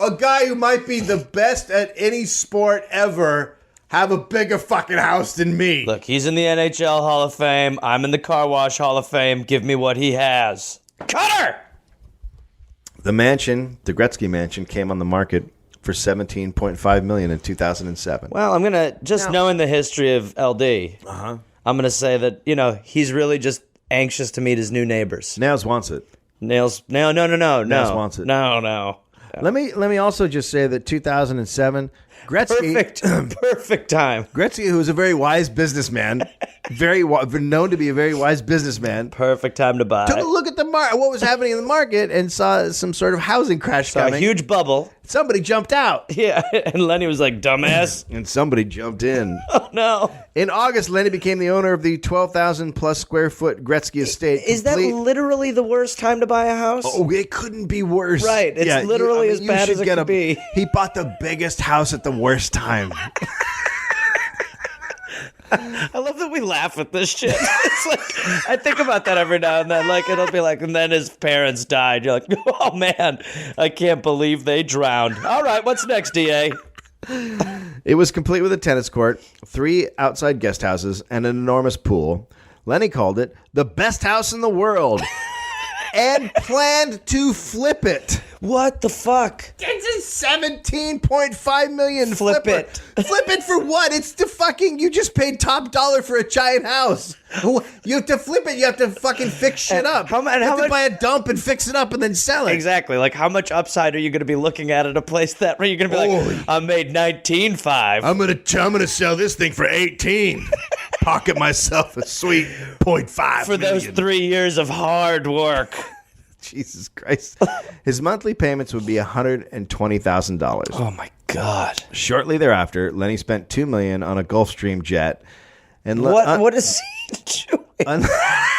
a guy who might be the best at any sport ever have a bigger fucking house than me? Look, he's in the NHL Hall of Fame. I'm in the Car Wash Hall of Fame. Give me what he has. Cutter! The mansion, the Gretzky mansion, came on the market for $17.5 million in 2007. Well, I'm going to, knowing the history of LD, I'm going to say that, he's really just anxious to meet his new neighbors. Nails wants it. No. Nails wants it. No. Let me also just say that 2007, Gretzky... Perfect time. Gretzky, who was a very wise businessman, known to be a very wise businessman, perfect time to buy. took a look at what was happening in the market and saw some sort of housing crash coming. A huge bubble. Somebody jumped out. Yeah, and Lenny was like, dumbass. And somebody jumped in. Oh, no. In August, Lenny became the owner of the 12,000 plus square foot Gretzky estate. Is that literally the worst time to buy a house? Oh, it couldn't be worse. Right, it's literally as bad as it could be. He bought the biggest house at the worst time. I love that we laugh at this shit. It's like, I think about that every now and then. Like, it'll be like, and then his parents died. You're like, oh man, I can't believe they drowned. All right, what's next, DA? It was complete with a tennis court, 3 outside guest houses, and an enormous pool. Lenny called it the best house in the world and planned to flip it. What the fuck? It's a $17.5 million Flip flipper. it. Flip it for what? It's the fucking, you just paid top dollar for a giant house. You have to flip it. You have to fucking fix shit up. How you have to much- buy a dump and fix it up and then sell it. Exactly. Like, how much upside are you going to be looking at a place that where you're going to be like, I made 19.5. I'm gonna sell this thing for 18. Pocket myself a sweet 0.5 for those 3 years of hard work. Jesus Christ. His monthly payments would be $120,000. Oh my God. Shortly thereafter, Lenny spent $2 million on a Gulfstream jet. And What is he doing?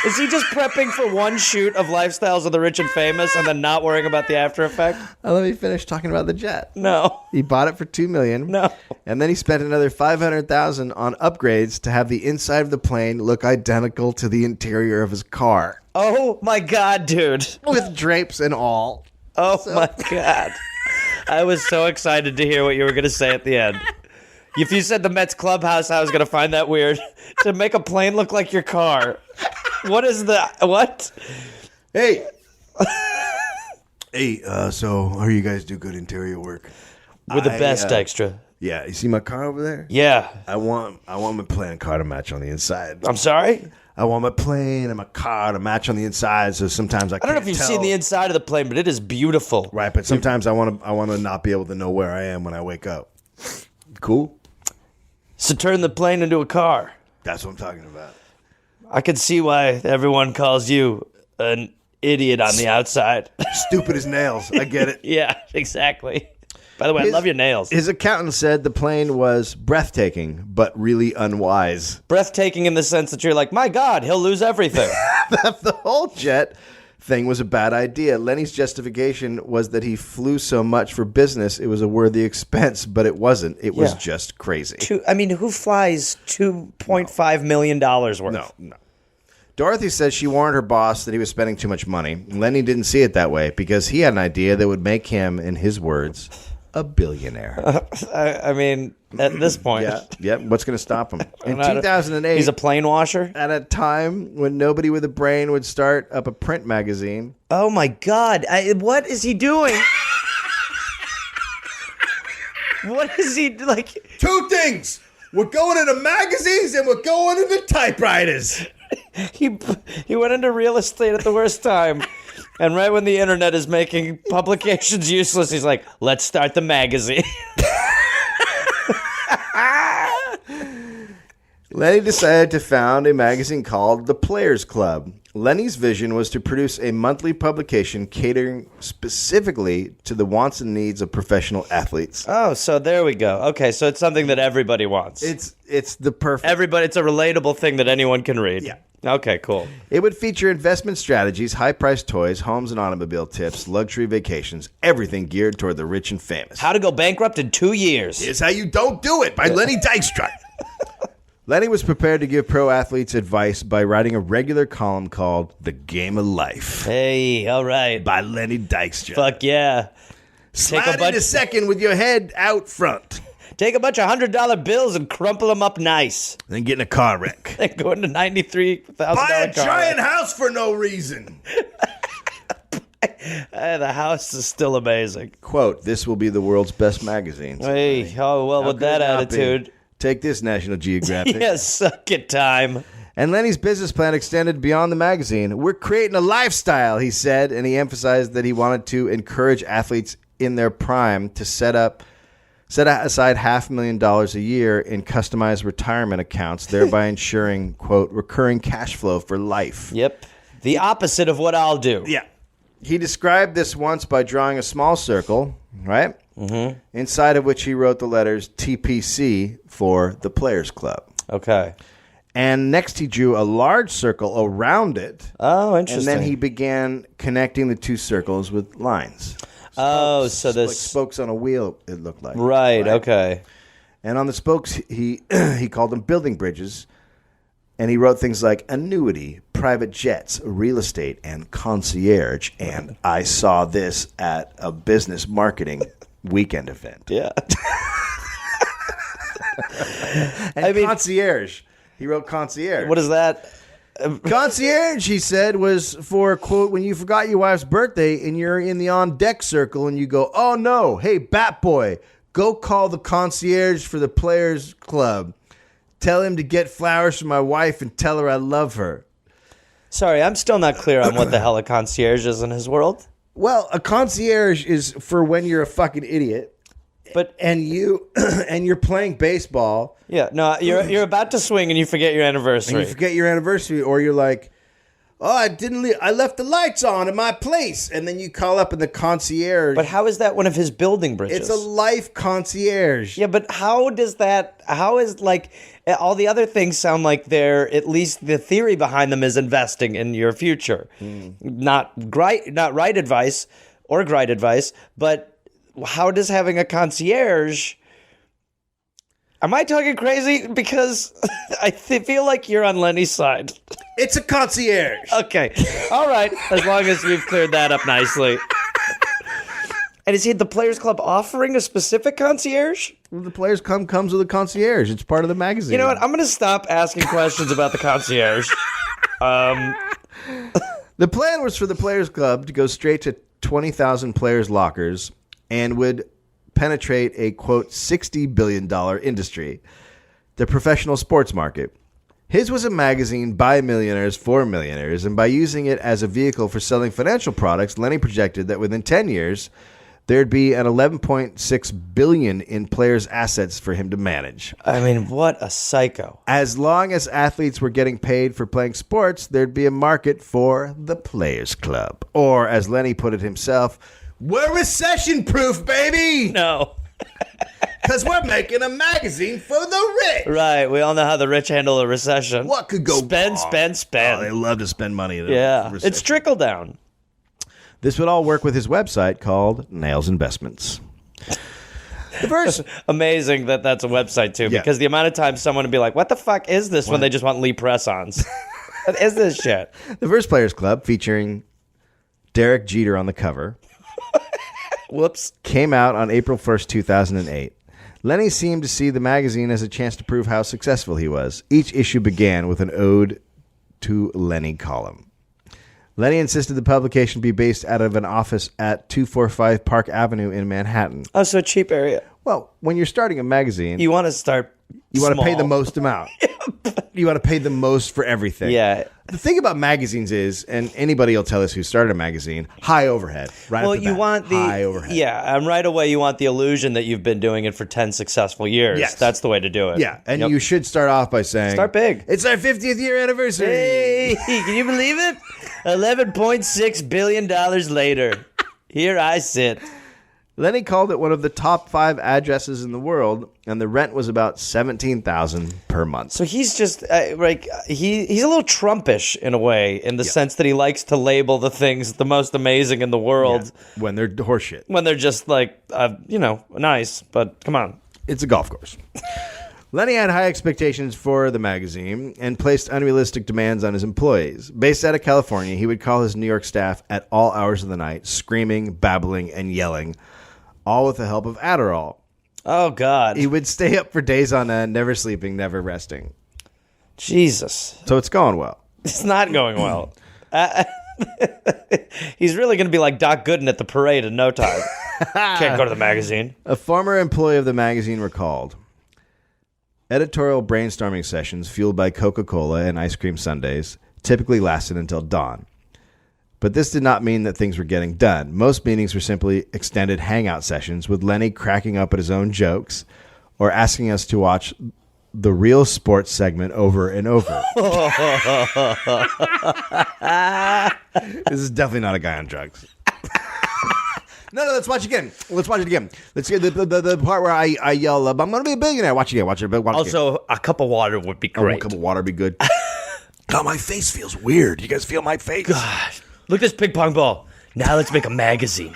Is he just prepping for one shoot of Lifestyles of the Rich and Famous and then not worrying about the after effect? Let me finish talking about the jet. No. He bought it for $2 million. No. And then he spent another $500,000 on upgrades to have the inside of the plane look identical to the interior of his car, Oh my God, dude. with drapes and all. Oh my God. I was so excited to hear what you were going to say at the end. If you said the Mets clubhouse, I was going to find that weird. To make a plane look like your car. What is the... What? Hey. So how you guys do good interior work? We're the best, Dykstra. Yeah, you see my car over there? Yeah. I want my plane car to match on the inside. I'm sorry? I want my plane and my car to match on the inside, so sometimes I I don't know if you've seen the inside of the plane, but it is beautiful. Right, but sometimes I want to not be able to know where I am when I wake up. Cool? So turn the plane into a car. That's what I'm talking about. I can see why everyone calls you an idiot on the outside. Stupid as nails. I get it. Yeah, exactly. By the way, I love your nails. His accountant said the plane was breathtaking, but really unwise. Breathtaking in the sense that you're like, my God, he'll lose everything. The whole jet thing was a bad idea. Lenny's justification was that he flew so much for business, it was a worthy expense, but it wasn't. It was just crazy. Who flies $2.5 million worth? No. Dorothy says she warned her boss that he was spending too much money. Lenny didn't see it that way because he had an idea that would make him, in his words, a billionaire. I mean, at this point. Yeah. What's going to stop him? In 2008, he's a plane washer? at a time when nobody with a brain would start up a print magazine. Oh, my God. What is he doing? What is he, like... Two things. We're going into magazines and we're going into typewriters. He went into real estate at the worst time. And right when the internet is making publications useless, he's like, let's start the magazine. Lenny decided to found a magazine called The Players Club. Lenny's vision was to produce a monthly publication catering specifically to the wants and needs of professional athletes. Oh, so there we go. Okay, so it's something that everybody wants. It's the perfect... It's a relatable thing that anyone can read. Yeah. Okay, cool. It would feature investment strategies, high-priced toys, homes and automobile tips, luxury vacations, everything geared toward the rich and famous. How to go bankrupt in 2 years. Here's How You Don't Do It by Lenny Dykstra. Lenny was prepared to give pro athletes advice by writing a regular column called The Game of Life Hey, all right. by Lenny Dykstra. Fuck yeah. Slide in a second with your head out front. Take a bunch of $100 bills and crumple them up nice. Then get in a car wreck. Then go into $93,000 Buy a car. giant house for no reason. The house is still amazing. Quote, this will be the world's best magazine. Hey, oh, well, with that attitude. Take this, National Geographic. Yes, suck it time. And Lenny's business plan extended beyond the magazine. We're creating a lifestyle, he said, and he emphasized that he wanted to encourage athletes in their prime to set aside $500,000 a year in customized retirement accounts, thereby ensuring, quote, recurring cash flow for life. Yep. The opposite of what I'll do. Yeah. He described this once by drawing a small circle, right? Mm-hmm. Inside of which he wrote the letters TPC for the Players Club. Okay. And next he drew a large circle around it. Oh, interesting. And then he began connecting the two circles with lines. So this... Like spokes on a wheel, it looked like. Right, okay. And on the spokes, he called them building bridges. And he wrote things like annuity, private jets, real estate, and concierge. And I saw this at a business marketing weekend event. Yeah. And concierge. He wrote concierge. What is that? Concierge, he said, was for, quote, when you forgot your wife's birthday and you're in the on-deck circle and you go, oh, no, hey, Bat Boy, go call the concierge for the Players Club. Tell him to get flowers for my wife and tell her I love her. Sorry, I'm still not clear on what the hell a concierge is in his world. Well, a concierge is for when you're a fucking idiot. But and you're playing baseball. Yeah, no, you're about to swing and you forget your anniversary. And you forget your anniversary, or you're like, oh, I left the lights on in my place, and then you call up in the concierge. But how is that one of his building bridges? It's a life concierge. Yeah, but how is like all the other things sound like they're, at least the theory behind them is investing in your future. Not right advice or great advice, but how does having a concierge... Am I talking crazy? Because I feel like you're on Lenny's side. It's a concierge. Okay. All right. As long as we've cleared that up nicely. And is he the Players Club offering a specific concierge? Well, the Players Club comes with a concierge. It's part of the magazine. You know what? I'm going to stop asking questions about the concierge. The plan was for the Players Club to go straight to 20,000 players' lockers and would penetrate a, quote, $60 billion industry, the professional sports market. His was a magazine by millionaires for millionaires, and by using it as a vehicle for selling financial products, Lenny projected that within 10 years, there'd be an $11.6 billion in players' assets for him to manage. I mean, what a psycho. As long as athletes were getting paid for playing sports, there'd be a market for the Players Club. Or, as Lenny put it himself, we're recession-proof, baby! No. Because we're making a magazine for the rich! Right, we all know how the rich handle a recession. What could go Spend, wrong? spend, spend. Oh, they love to spend money in a Yeah, recession. it's trickle down. This would all work with his website called Nails Investments. The first... Amazing that that's a website, too, Yeah. because the amount of times someone would be like, what the fuck is this, when they just want Lee press-ons? What is this shit? The first Players Club, featuring Derek Jeter on the cover, Whoops. came out on April 1st, 2008. Lenny seemed to see the magazine as a chance to prove how successful he was. Each issue began with an ode to Lenny column. Lenny insisted the publication be based out of an office at 245 Park Avenue in Manhattan. Oh, so a cheap area. Well, when you're starting a magazine, You want to start you want to pay small. the most amount. You want to pay the most for everything. Yeah. The thing about magazines is, and anybody will tell us who started a magazine, high overhead. Right. Well, off the you bat. want the high overhead. Yeah, and right away you want the illusion that you've been doing it for 10 successful years. Yes. That's the way to do it. Yeah, and Yep. you should start off by saying, Start big. It's our 50th year anniversary. Hey, can you believe it? $11.6 billion later. Here I sit. Lenny called it one of the top 5 addresses in the world, and the rent was about $17,000 per month. So he's just like he's a little Trumpish in a way, in the sense that he likes to label the things the most amazing in the world When they're horseshit. when they're just like nice. But come on, It's a golf course. Lenny had high expectations for the magazine and placed unrealistic demands on his employees. Based out of California, he would call his New York staff at all hours of the night, screaming, babbling, and yelling, all with the help of Adderall. oh God, He would stay up for days on end, never sleeping, never resting. Jesus, So it's going well. it's not going well. He's really going to be like Doc Gooden at the parade in no time. Can't go to the magazine. A former employee of the magazine recalled, editorial brainstorming sessions fueled by Coca-Cola and ice cream sundaes typically lasted until dawn. But this did not mean that things were getting done. Most meetings were simply extended hangout sessions with Lenny cracking up at his own jokes or asking us to watch the Real Sports segment over and over. This is definitely not a guy on drugs. No, let's watch it again. Let's watch it again. Let's get the part where I yell, I'm going to be a billionaire. Watch it again. Watch it again. Also, a cup of water would be great. A cup of water would be good. God, my face feels weird. You guys feel my face? Gosh, look at this ping pong ball. Now let's make a magazine.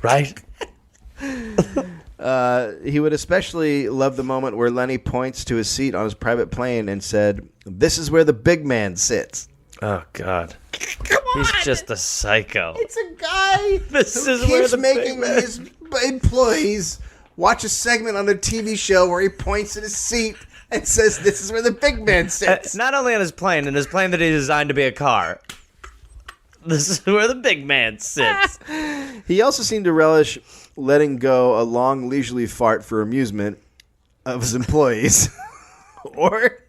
Right? He would especially love the moment where Lenny points to his seat on his private plane and said, "This is where the big man sits." Oh, God. He's just a psycho. It's a guy This who is where keeps the big making man- his employees watch a segment on a TV show where he points at his seat and says, "This is where the big man sits." Not only on his plane, in his plane that he designed to be a car. This is where the big man sits. He also seemed to relish letting go a long, leisurely fart for amusement of his employees, or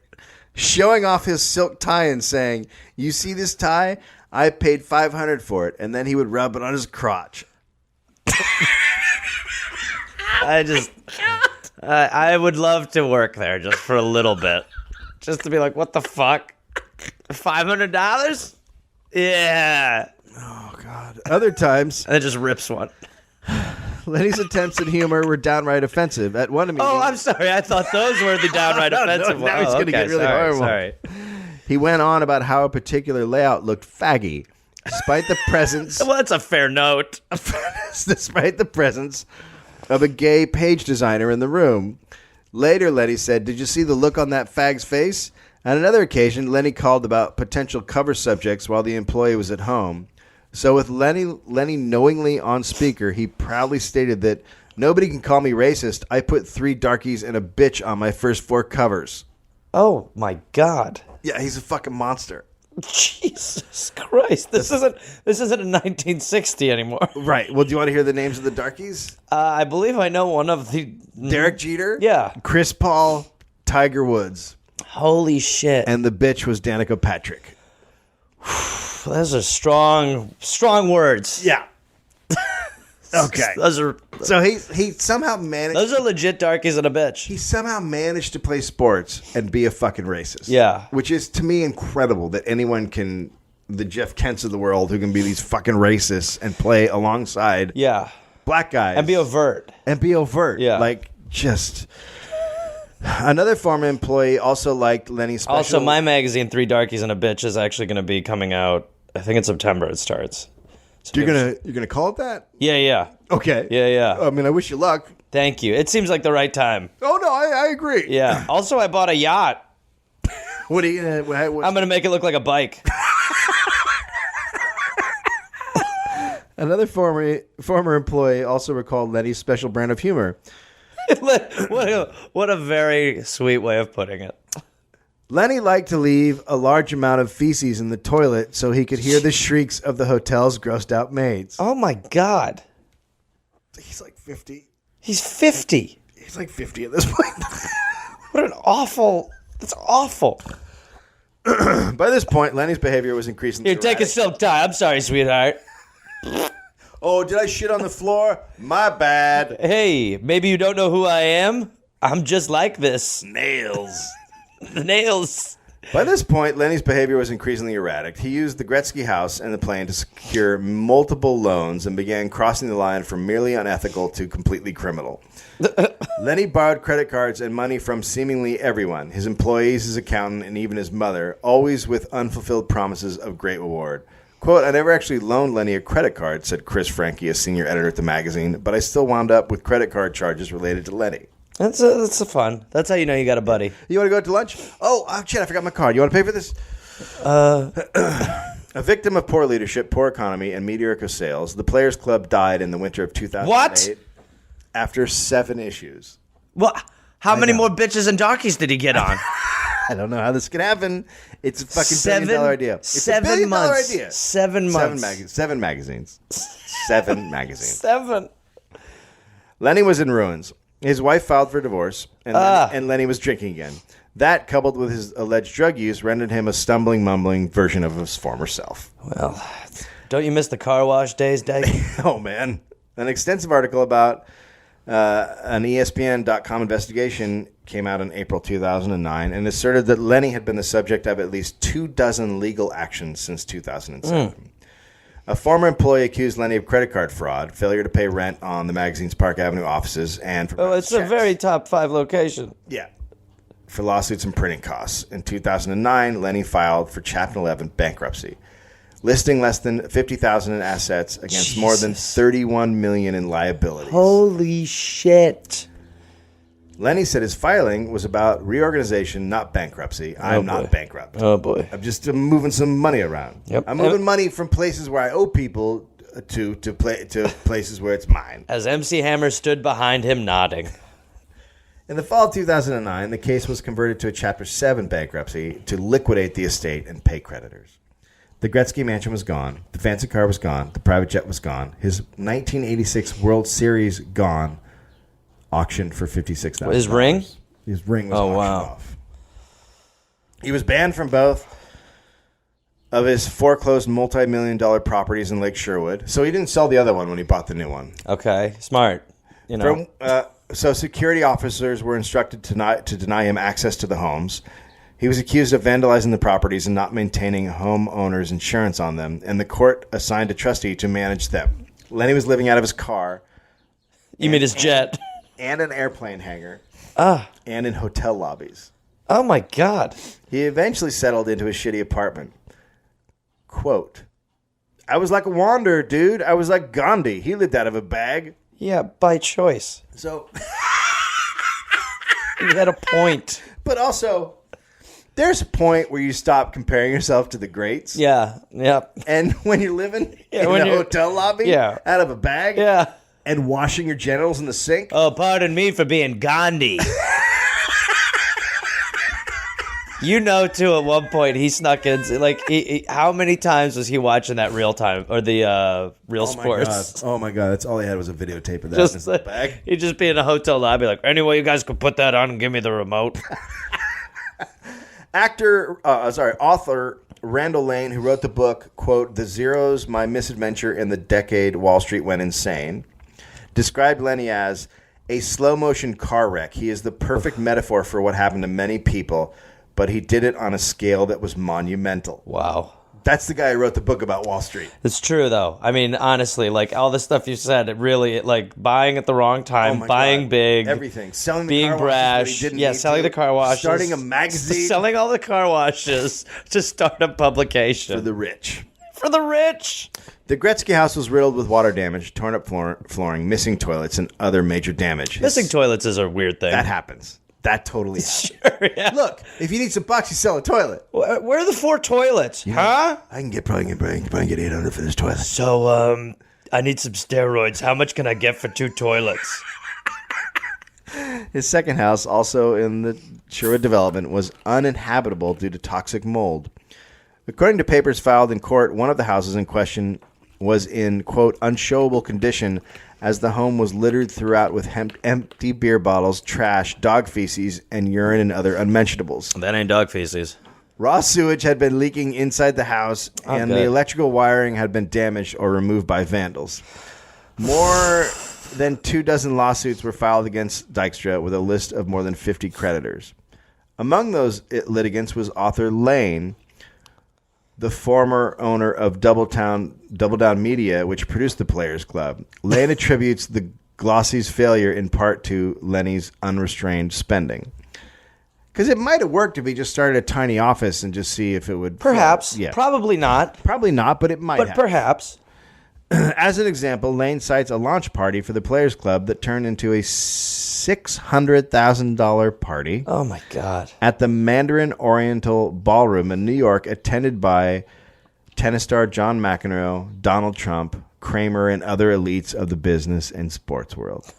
showing off his silk tie and saying, "You see this tie? I paid $500 for it," and then he would rub it on his crotch. I would love to work there just for a little bit. Just to be like, what the fuck? $500? Yeah. Oh, God. Other times, And it just rips one. Lenny's attempts at humor were downright offensive. At one meeting, Oh, I'm sorry. I thought those were the downright offensive ones. now he's gonna get really horrible. Sorry. he went on about how a particular layout looked faggy, despite the presence Well, that's a fair note. despite the presence of a gay page designer in the room. Later, Lenny said, "Did you see the look on that fag's face?" On another occasion, Lenny called about potential cover subjects while the employee was at home. So with Lenny knowingly on speaker, he proudly stated that nobody can call me racist. I put 3 darkies and a bitch on my first 4 covers. Oh, my God. Yeah, he's a fucking monster. Jesus Christ. This isn't a 1960 anymore. Right. Well, do you want to hear the names of the darkies? I believe I know one of the... Derek Jeter? Yeah. Chris Paul, Tiger Woods. Holy shit. And the bitch was Danica Patrick. Those are strong words. Yeah. Okay. Those are So he somehow managed... those are legit darkies and a bitch. He somehow managed to play sports and be a fucking racist. Yeah. Which is, to me, incredible that anyone can... The Jeff Kents of the world who can be these fucking racists and play alongside Yeah. black guys. And be overt. Yeah. Like, just... Another former employee also liked Lenny's special... Also, my magazine, 3 Darkies and a Bitch, is actually going to be coming out. I think in September it starts. So You're gonna call it that? Yeah. Okay. Yeah. I mean, I wish you luck. Thank you. It seems like the right time. Oh, no, I agree. Yeah. Also, I bought a yacht. What are you gonna... I'm going to make it look like a bike. Another former employee also recalled Lenny's special brand of humor. What a very sweet way of putting it. Lenny liked to leave a large amount of feces in the toilet so he could hear the shrieks of the hotel's grossed out maids. Oh, my God. He's like 50. He's 50. He's like 50 at this point. What an awful... That's awful. By this point, Lenny's behavior was increasingly Here, take a erratic. silk tie. I'm sorry, sweetheart. Oh, did I shit on the floor? My bad. Hey, maybe you don't know who I am? I'm just like this. Nails. The nails. By this point, Lenny's behavior was increasingly erratic. He used the Gretzky house and the plane to secure multiple loans and began crossing the line from merely unethical to completely criminal. Lenny borrowed credit cards and money from seemingly everyone, his employees, his accountant, and even his mother, always with unfulfilled promises of great reward. Quote, "I never actually loaned Lenny a credit card," said Chris Franke, a senior editor at the magazine, "but I still wound up with credit card charges related to Lenny." That's a fun. That's how you know you got a buddy. You want to go out to lunch? Oh, shit, I forgot my card. You want to pay for this? A victim of poor leadership, poor economy, and mediocre sales, the Players Club died in the winter of 2008 What? after 7 issues. Well, how many more bitches and darkies did he get on? I don't know how this can happen. It's a fucking $7 billion-dollar idea. It's a $7 billion-dollar months. idea. 7 months. 7 magazines. 7 magazines. 7. Lenny was in ruins. His wife filed for divorce, and Lenny was drinking again. That, coupled with his alleged drug use, rendered him a stumbling, mumbling version of his former self. Well, don't you miss the car wash days, Dyke? Oh, man. An extensive article about an ESPN.com investigation came out in April 2009 and asserted that Lenny had been the subject of at least 24 legal actions since 2007. A former employee accused Lenny of credit card fraud, failure to pay rent on the magazine's Park Avenue offices, and for It's a very top 5 location. Yeah. For lawsuits and printing costs. In 2009, Lenny filed for Chapter 11 bankruptcy, listing less than $50,000 in assets against more than $31 million in liabilities. Holy shit. Lenny said his filing was about reorganization, not bankruptcy. I'm not bankrupt. Oh, boy. I'm just moving some money around. Yep. I'm moving money from places where I owe people to places where it's mine. As MC Hammer stood behind him nodding. In the fall of 2009, the case was converted to a Chapter 7 bankruptcy to liquidate the estate and pay creditors. The Gretzky mansion was gone. The fancy car was gone. The private jet was gone. His 1986 World Series gone. Auctioned for $56,000. His ring? His ring was auctioned off. He was banned from both of his foreclosed multi-million-dollar properties in Lake Sherwood. So he didn't sell the other one when he bought the new one. Okay, smart. You know. So security officers were instructed to deny him access to the homes. He was accused of vandalizing the properties and not maintaining homeowners' insurance on them, and the court assigned a trustee to manage them. Lenny was living out of his car. You mean his jet? And an airplane hangar. And in hotel lobbies. Oh, my God. He eventually settled into a shitty apartment. Quote, I was like a wanderer, dude. I was like Gandhi. He lived out of a bag. Yeah, by choice. So... You had a point. But also, there's a point where you stop comparing yourself to the greats. Yeah, yep. And when you're living in a hotel lobby out of a bag and washing your genitals in the sink. Oh, pardon me for being Gandhi. You know, too, at one point he snuck in. Like, how many times was he watching that Real Time or the Real Sports? Oh my God! That's all he had was a videotape of that Just in his bag. He'd just be in a hotel lobby, like, anyway, you guys could put that on and give me the remote. Author Randall Lane, who wrote the book, quote, "The Zeros: My Misadventure in the Decade Wall Street Went Insane," described Lenny as a slow-motion car wreck. He is the perfect metaphor for what happened to many people, but he did it on a scale that was monumental. Wow. That's the guy who wrote the book about Wall Street. It's true, though. I mean, honestly, like, all the stuff you said, it really, like, buying at the wrong time, buying big. Everything. Selling the being car brash. washes when he didn't Selling need to. the car washes. Starting a magazine. Selling all the car washes to start a publication. For the rich. For the rich. The Gretzky house was riddled with water damage, torn up flooring, missing toilets, and other major damage. Missing toilets is a weird thing. That happens. That totally happens. Sure, yeah. Look, if you need some bucks, you sell a toilet. Where are the 4 toilets? Huh? I can probably get 800 for this toilet. So, I need some steroids. How much can I get for 2 toilets? His second house, also in the Sherwood development, was uninhabitable due to toxic mold. According to papers filed in court, one of the houses in question was in, quote, unshowable condition, as the home was littered throughout with empty beer bottles, trash, dog feces, and urine and other unmentionables. That ain't dog feces. Raw sewage had been leaking inside the house, and the electrical wiring had been damaged or removed by vandals. More than 24 lawsuits were filed against Dykstra, with a list of more than 50 creditors. Among those litigants was author Lane, the former owner of Double Down Media, which produced the Players Club. Lane attributes the Glossy's failure in part to Lenny's unrestrained spending. Because it might have worked if he just started a tiny office and just see if it would... Perhaps. Yeah. Probably not. Probably not, but it might have. But perhaps. As an example, Lane cites a launch party for the Players Club that turned into a $600,000 party. Oh, my God. At the Mandarin Oriental Ballroom in New York, attended by tennis star John McEnroe, Donald Trump, Kramer, and other elites of the business and sports world.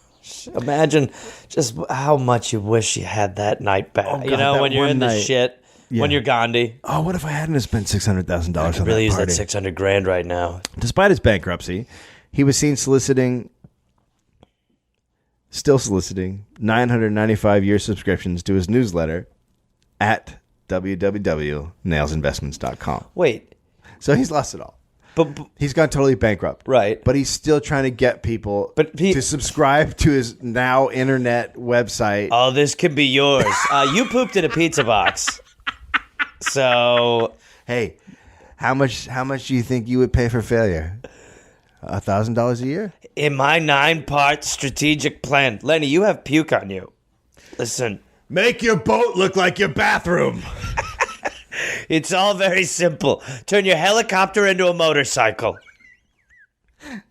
Imagine just how much you wish you had that night back. Oh, God, you know, when you're in the night. shit, when you're Gandhi. Oh, what if I hadn't spent $600,000 on that party? I really use that $600,000 right now. Despite his bankruptcy, he was seen soliciting 995-year subscriptions to his newsletter at www.nailsinvestments.com. Wait. So he's lost it all. But he's gone totally bankrupt. Right. But he's still trying to get people to subscribe to his now internet website. Oh, this could be yours. You pooped in a pizza box. So, hey, how much do you think you would pay for failure? $1,000 a year? In my 9-part strategic plan, Lenny, you have puke on you. Listen, make your boat look like your bathroom. It's all very simple. Turn your helicopter into a motorcycle.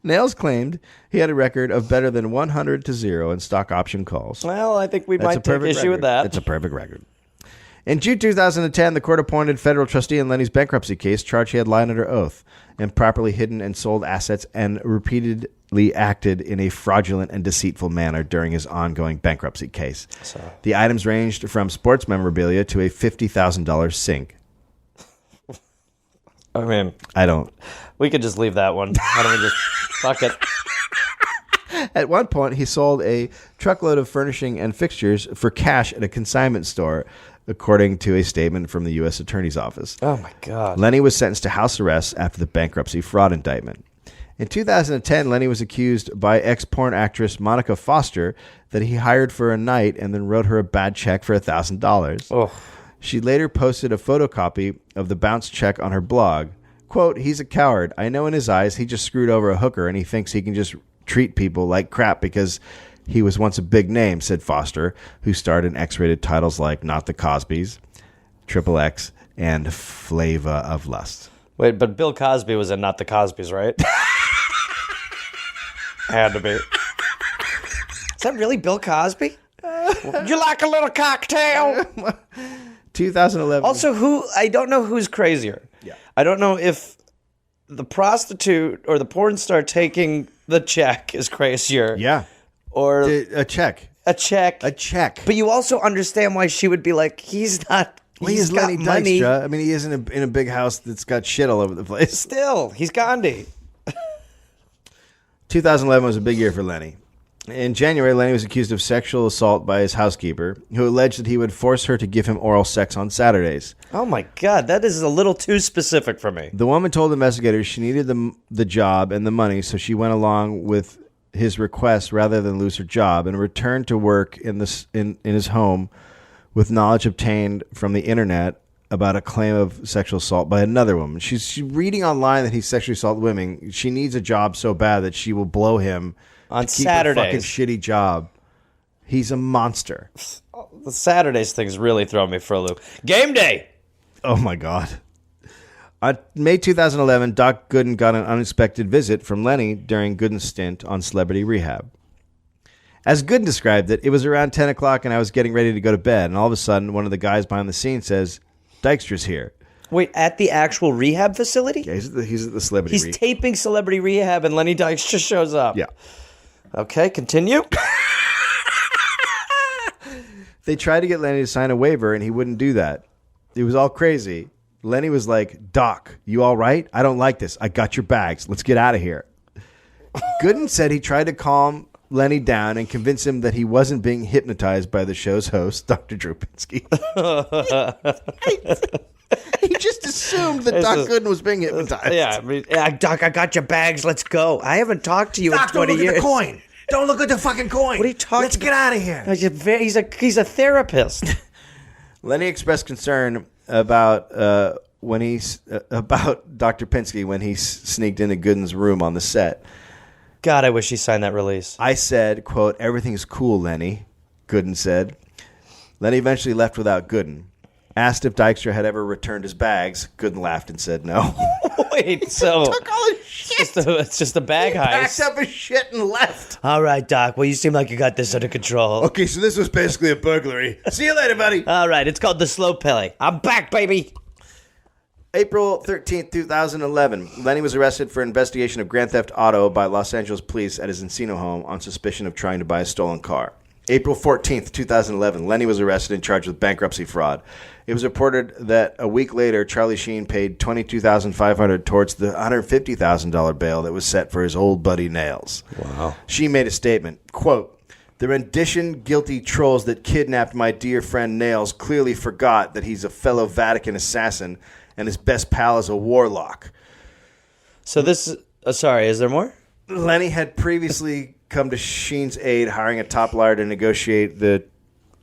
Nails claimed he had a record of better than 100-0 in stock option calls. Well, I think we might take issue with that. It's a perfect record. In June 2010, the court-appointed federal trustee in Lenny's bankruptcy case charged he had lied under oath, improperly hidden and sold assets, and repeated allegedly acted in a fraudulent and deceitful manner during his ongoing bankruptcy case. The items ranged from sports memorabilia to a $50,000 sink. I mean, we could just leave that one. Why don't we just fuck it? At one point, he sold a truckload of furnishing and fixtures for cash at a consignment store, according to a statement from the U.S. Attorney's Office. Oh, my God. Lenny was sentenced to house arrest after the bankruptcy fraud indictment. In 2010, Lenny was accused by ex-porn actress Monica Foster that he hired for a night and then wrote her a bad check for $1,000. Oh. She later posted a photocopy of the bounced check on her blog. Quote, "He's a coward. I know in his eyes he just screwed over a hooker and he thinks he can just treat people like crap because he was once a big name," said Foster, who starred in X-rated titles like Not the Cosbys, Triple X, and Flava of Lust. Wait, but Bill Cosby was in Not the Cosbys, right? Had to be. Is that really Bill Cosby? You like a little cocktail? 2011. Also, I don't know who's crazier. Yeah. I don't know if the prostitute or the porn star taking the check is crazier. Yeah. Or A check. a check. A check. But you also understand why she would be like, he's not. Well, He's he's got Lenny money. Dykstra. I mean, he is in a big house that's got shit all over the place. Still, he's Gandhi. 2011 was a big year for Lenny. In January, Lenny was accused of sexual assault by his housekeeper, who alleged that he would force her to give him oral sex on Saturdays. Oh my God, that is a little too specific for me. The woman told investigators she needed the job and the money, so she went along with his request rather than lose her job and returned to work in his home with knowledge obtained from the internet about a claim of sexual assault by another woman. She's reading online that he sexually assaulted women. She needs a job so bad that she will blow him On to keep Saturdays. a fucking shitty job. He's a monster. The Saturdays thing's really throwing me for a loop. Game day. Oh my God. On May 2011, Doc Gooden got an unexpected visit from Lenny during Gooden's stint on Celebrity Rehab. As Gooden described it, it was around 10 o'clock and I was getting ready to go to bed, and all of a sudden, one of the guys behind the scenes says, "Dykstra's here." Wait, at the actual rehab facility? Yeah, he's at the Celebrity He's taping Celebrity Rehab and Lenny Dykstra shows up. Yeah. Okay, continue. They tried to get Lenny to sign a waiver, and he wouldn't do that. It was all crazy. Lenny was like, "Doc, you all right? I don't like this. I got your bags. Let's get out of here." Gooden said he tried to calm Lenny down and convince him that he wasn't being hypnotized by the show's host, Dr. Drupinski. He just assumed that Doc Gooden was being hypnotized. Yeah, I mean, Doc, I got your bags. Let's go. I haven't talked to you in 20 years. At the coin. Don't look at the fucking coin. What are you talking Let's get out of here. He's a therapist. Lenny expressed concern about about Dr. Pinsky when he sneaked into Gooden's room on the set. God, I wish he signed that release. I said, quote, "Everything's cool, Lenny," Gooden said. Lenny eventually left without Gooden. Asked if Dykstra had ever returned his bags, Gooden laughed and said no. Wait, so Took all his shit. it's just a bag Packed heist. up his shit and left. All right, Doc. Well, you seem like you got this under control. Okay, so this was basically a burglary. See you later, buddy. All right, it's called the slow play. I'm back, baby. April 13th, 2011. Lenny was arrested for investigation of grand theft auto by Los Angeles police at his Encino home on suspicion of trying to buy a stolen car. April 14th, 2011. Lenny was arrested and charged with bankruptcy fraud. It was reported that a week later, Charlie Sheen paid $22,500 towards the $150,000 bail that was set for his old buddy Nails. Wow. Sheen made a statement, quote, "The rendition guilty trolls that kidnapped my dear friend Nails clearly forgot that he's a fellow Vatican assassin and his best pal is a warlock." So this, sorry, is there more? Lenny had previously come to Sheen's aid, hiring a top liar to negotiate the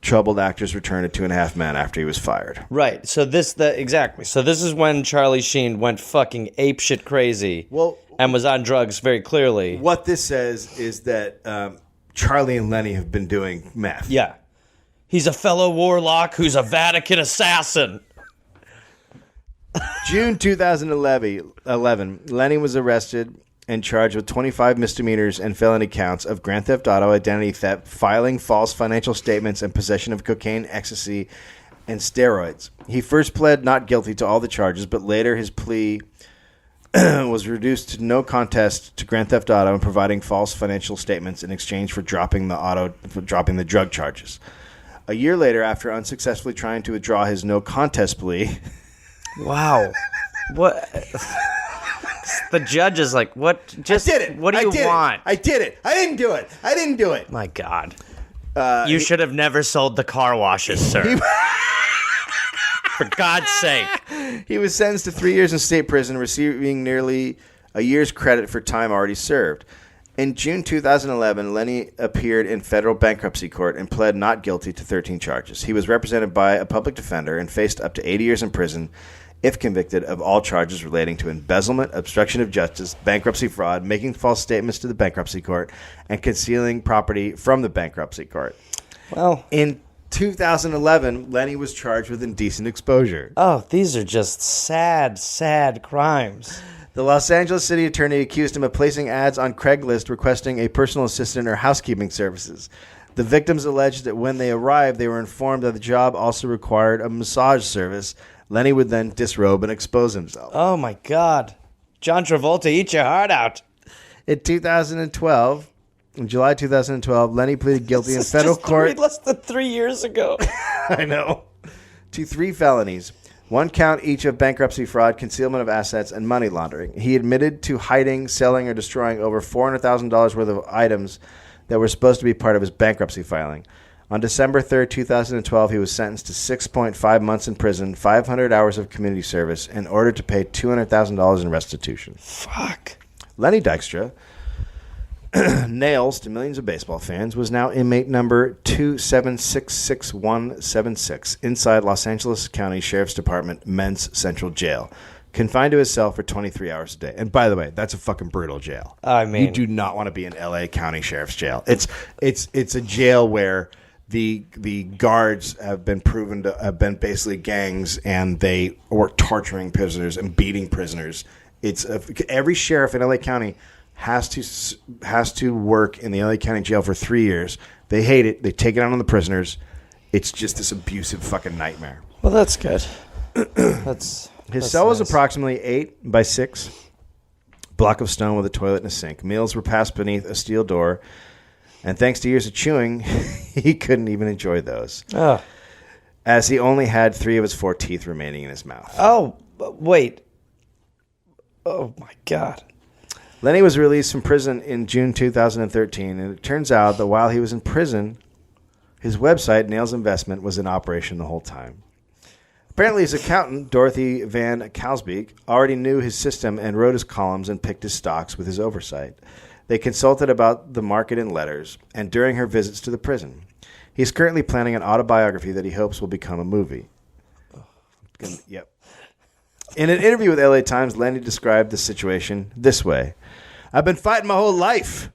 troubled actor's return to 2.5 Men after he was fired. Right. So exactly. So this is when Charlie Sheen went fucking apeshit crazy. Well, and was on drugs very clearly. What this says is that Charlie and Lenny have been doing meth. Yeah. He's a fellow warlock who's a Vatican assassin. June 2011, Lenny was arrested and charged with 25 misdemeanors and felony counts of grand theft auto, identity theft, filing false financial statements, and possession of cocaine, ecstasy, and steroids. He first pled not guilty to all the charges, but later his plea was reduced to no contest to Grand Theft Auto and providing false financial statements in exchange for dropping the drug charges. A year later, after unsuccessfully trying to withdraw his no contest plea, Wow. What? The judge is like, what? Just I did it. What do you want? I did it. I didn't do it. My God. You should have never sold the car washes, sir. For God's sake. He was sentenced to 3 years in state prison, receiving nearly a year's credit for time already served. In June 2011, Lenny appeared in federal bankruptcy court and pled not guilty to 13 charges. He was represented by a public defender and faced up to 80 years in prison if convicted of all charges relating to embezzlement, obstruction of justice, bankruptcy fraud, making false statements to the bankruptcy court, and concealing property from the bankruptcy court. Well, in 2011, Lenny was charged with indecent exposure. Oh, these are just sad, sad crimes. The Los Angeles city attorney accused him of placing ads on Craigslist requesting a personal assistant or housekeeping services. The victims alleged that when they arrived, they were informed that the job also required a massage service. Lenny would then disrobe and expose himself. Oh, my God. John Travolta, eat your heart out. In July 2012, Lenny pleaded guilty in federal court. Less than 3 years ago. I know. To 3 felonies. 1 count each of bankruptcy fraud, concealment of assets, and money laundering. He admitted to hiding, selling, or destroying over $400,000 worth of items that were supposed to be part of his bankruptcy filing. On December 3rd, 2012, he was sentenced to 6.5 months in prison, 500 hours of community service, in order to pay $200,000 in restitution. Fuck. Lenny Dykstra, nails to millions of baseball fans, was now inmate number 2766176 inside Los Angeles County Sheriff's Department Men's Central Jail, confined to his cell for 23 hours a day. And by the way, that's a fucking brutal jail. I mean, you do not want to be in LA County Sheriff's Jail. It's a jail where the guards have been proven to have been basically gangs, and they were torturing prisoners and beating prisoners. Every sheriff in LA County has to work in the LA County jail for 3 years. They hate it. They take it out on the prisoners. It's just this abusive fucking nightmare. Well, that's good. His cell was approximately 8 by 6 block of stone with a toilet and a sink. Meals were passed beneath a steel door, and thanks to years of chewing, he couldn't even enjoy those. Oh. As he only had 3 of his 4 teeth remaining in his mouth. Oh, wait. Oh, my God. Lenny was released from prison in June 2013, and it turns out that while he was in prison, his website, Nails Investment, was in operation the whole time. Apparently, his accountant, Dorothy Van Kalsbeek, already knew his system and wrote his columns and picked his stocks with his oversight. They consulted about the market in letters and during her visits to the prison. He is currently planning an autobiography that he hopes will become a movie. Yep. In an interview with LA Times, Lenny described the situation this way. I've been fighting my whole life.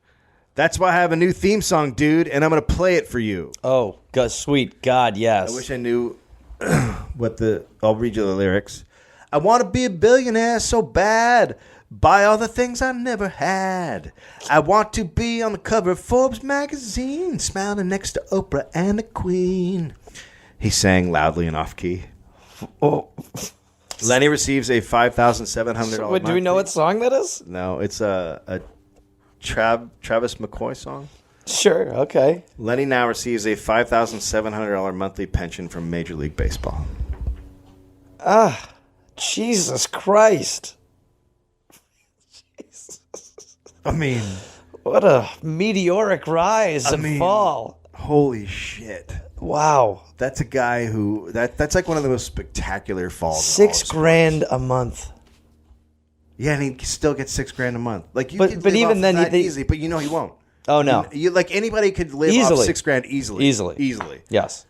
That's why I have a new theme song, dude, and I'm going to play it for you. Oh, God, sweet God, yes. I wish I knew I'll read you the lyrics. I want to be a billionaire so bad. Buy all the things I never had. I want to be on the cover of Forbes magazine, smiling next to Oprah and the Queen. He sang loudly and off-key. Oh. Lenny receives a $5,700 Wait, do we know what song that is? No, it's a Travis McCoy song. Sure, okay. Lenny now receives a $5,700 monthly pension from Major League Baseball. Ah, Jesus Christ. Jesus. I mean, what a meteoric rise and fall. Holy shit. Wow. That's a guy who that's like one of the most spectacular falls. $6,000 a month. Yeah, and he still gets $6,000 a month. Like you, but could live even off then, of that easy. But you know he won't. Oh no, you like anybody could live easily. off $6,000 easily. Easily. Yes.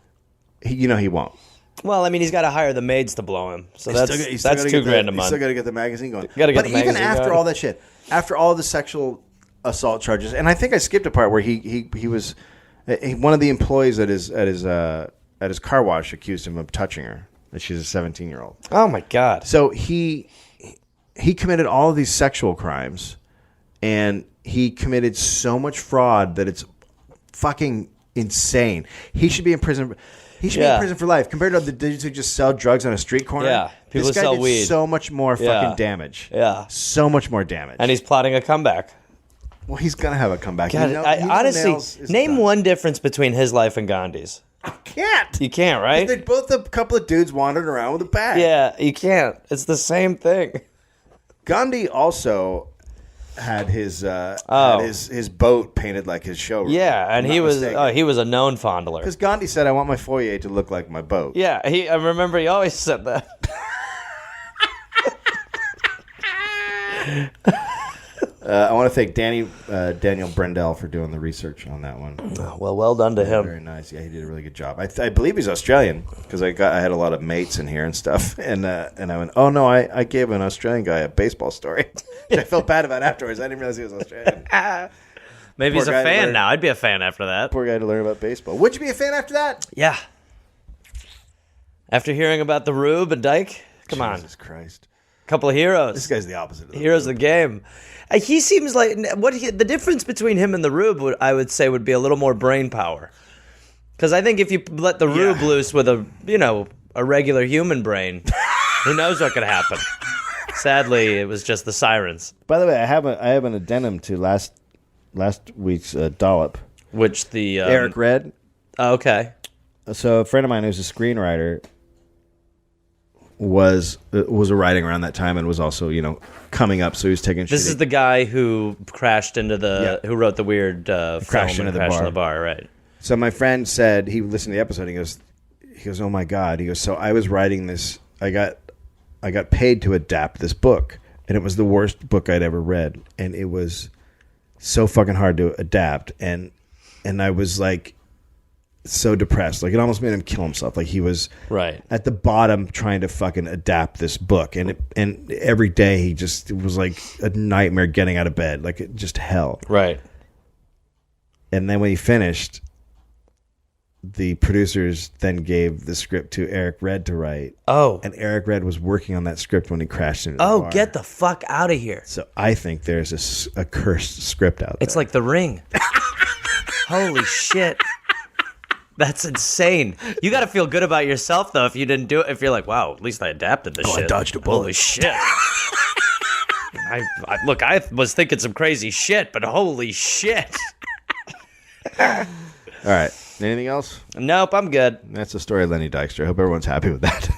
He won't. Well, I mean, he's got to hire the maids to blow him, so that's $2,000 a month. He's still got to get the magazine going. But even after all that shit, after all the sexual assault charges, and I think I skipped a part where he was one of the employees at his car wash accused him of touching her. That she's a 17-year-old. Oh my God! So he committed all of these sexual crimes, and he committed so much fraud that it's fucking insane. He should be in prison. He should be in prison for life compared to the dudes who just sell drugs on a street corner. Yeah, people this guy sell did weed. so much more fucking damage. Yeah. So much more damage. And he's plotting a comeback. Well, he's going to have a comeback. God, honestly, name one difference between his life and Gandhi's. I can't. You can't, right? They're both a couple of dudes wandering around with a bag. Yeah, you can't. It's the same thing. Gandhi also had his his boat painted like his showroom. Yeah, and he was a known fondler. Because Gandhi said, "I want my foyer to look like my boat." Yeah, I remember he always said that. I want to thank Daniel Brendel for doing the research on that one. Well done to him. Very nice. Yeah, he did a really good job. I believe he's Australian because I had a lot of mates in here and stuff, and I went, oh no, I gave an Australian guy a baseball story, which I felt bad about afterwards. I didn't realize he was Australian. Maybe he's a fan now. I'd be a fan after that. Poor guy to learn about baseball. Would you be a fan after that? Yeah. After hearing about the Rube and Dyke, come on. Jesus Christ. Couple of heroes. This guy's the opposite of the heroes of the game. He seems like the difference between him and the Rube, I would say, would be a little more brain power. Because I think if you let the Rube loose with a regular human brain, who knows what could happen? Sadly, it was just the sirens. By the way, I have an addendum to last week's Dollop, which the Eric read. Oh, okay. So a friend of mine who's a screenwriter was writing around that time and was also coming up, so he was taking. This is the guy who crashed into who wrote the weird crash into the bar, right? So my friend said he listened to the episode. He goes, oh my god. He goes, so I was writing this. I got paid to adapt this book, and it was the worst book I'd ever read, and it was so fucking hard to adapt, and I was like so depressed. Like, it almost made him kill himself. Like, he was at the bottom trying to fucking adapt this book, and every day it was like a nightmare getting out of bed, like just hell. Right. And then when he finished, the producers then gave the script to Eric Red to write. Oh. And Eric Red was working on that script when he crashed into the bar. Get the fuck out of here. So I think there's a cursed script out there. It's like The Ring. Holy shit. That's insane. You got to feel good about yourself, though, if you didn't do it. If you're like, wow, at least I adapted this shit. I dodged a bullet. Holy shit. Look, I was thinking some crazy shit, but holy shit. All right. Anything else? Nope, I'm good. That's the story of Lenny Dykstra. I hope everyone's happy with that.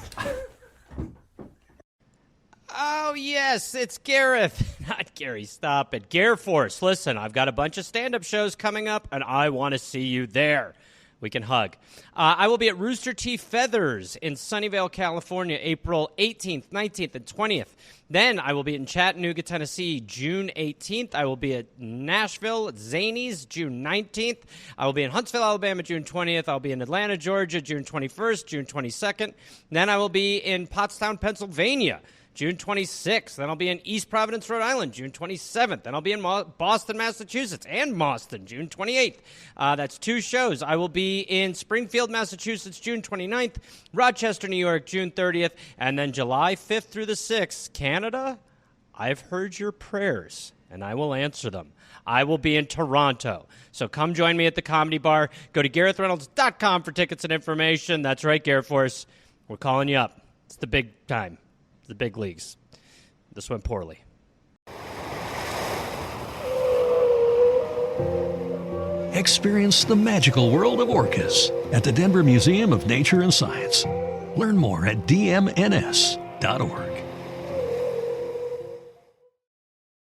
Oh, yes, it's Gareth. Not Gary, stop it. Gare Force. Listen, I've got a bunch of stand-up shows coming up, and I want to see you there. We can hug. I will be at Rooster Teeth Feathers in Sunnyvale, California, April 18th, 19th, and 20th. Then I will be in Chattanooga, Tennessee, June 18th. I will be at Nashville at Zanies, June 19th. I will be in Huntsville, Alabama, June 20th. I'll be in Atlanta, Georgia, June 21st, June 22nd. Then I will be in Pottstown, Pennsylvania, June 26th. Then I'll be in East Providence, Rhode Island, June 27th. Then I'll be in Boston, Massachusetts, and Boston, June 28th. That's 2 shows. I will be in Springfield, Massachusetts, June 29th, Rochester, New York, June 30th, and then July 5th through the 6th, Canada. I've heard your prayers, and I will answer them. I will be in Toronto. So come join me at the Comedy Bar. Go to GarethReynolds.com for tickets and information. That's right, Gare Force. We're calling you up. It's the big time. The big leagues. This went poorly. Experience the magical world of orcas at the Denver Museum of Nature and Science. Learn more at dmns.org.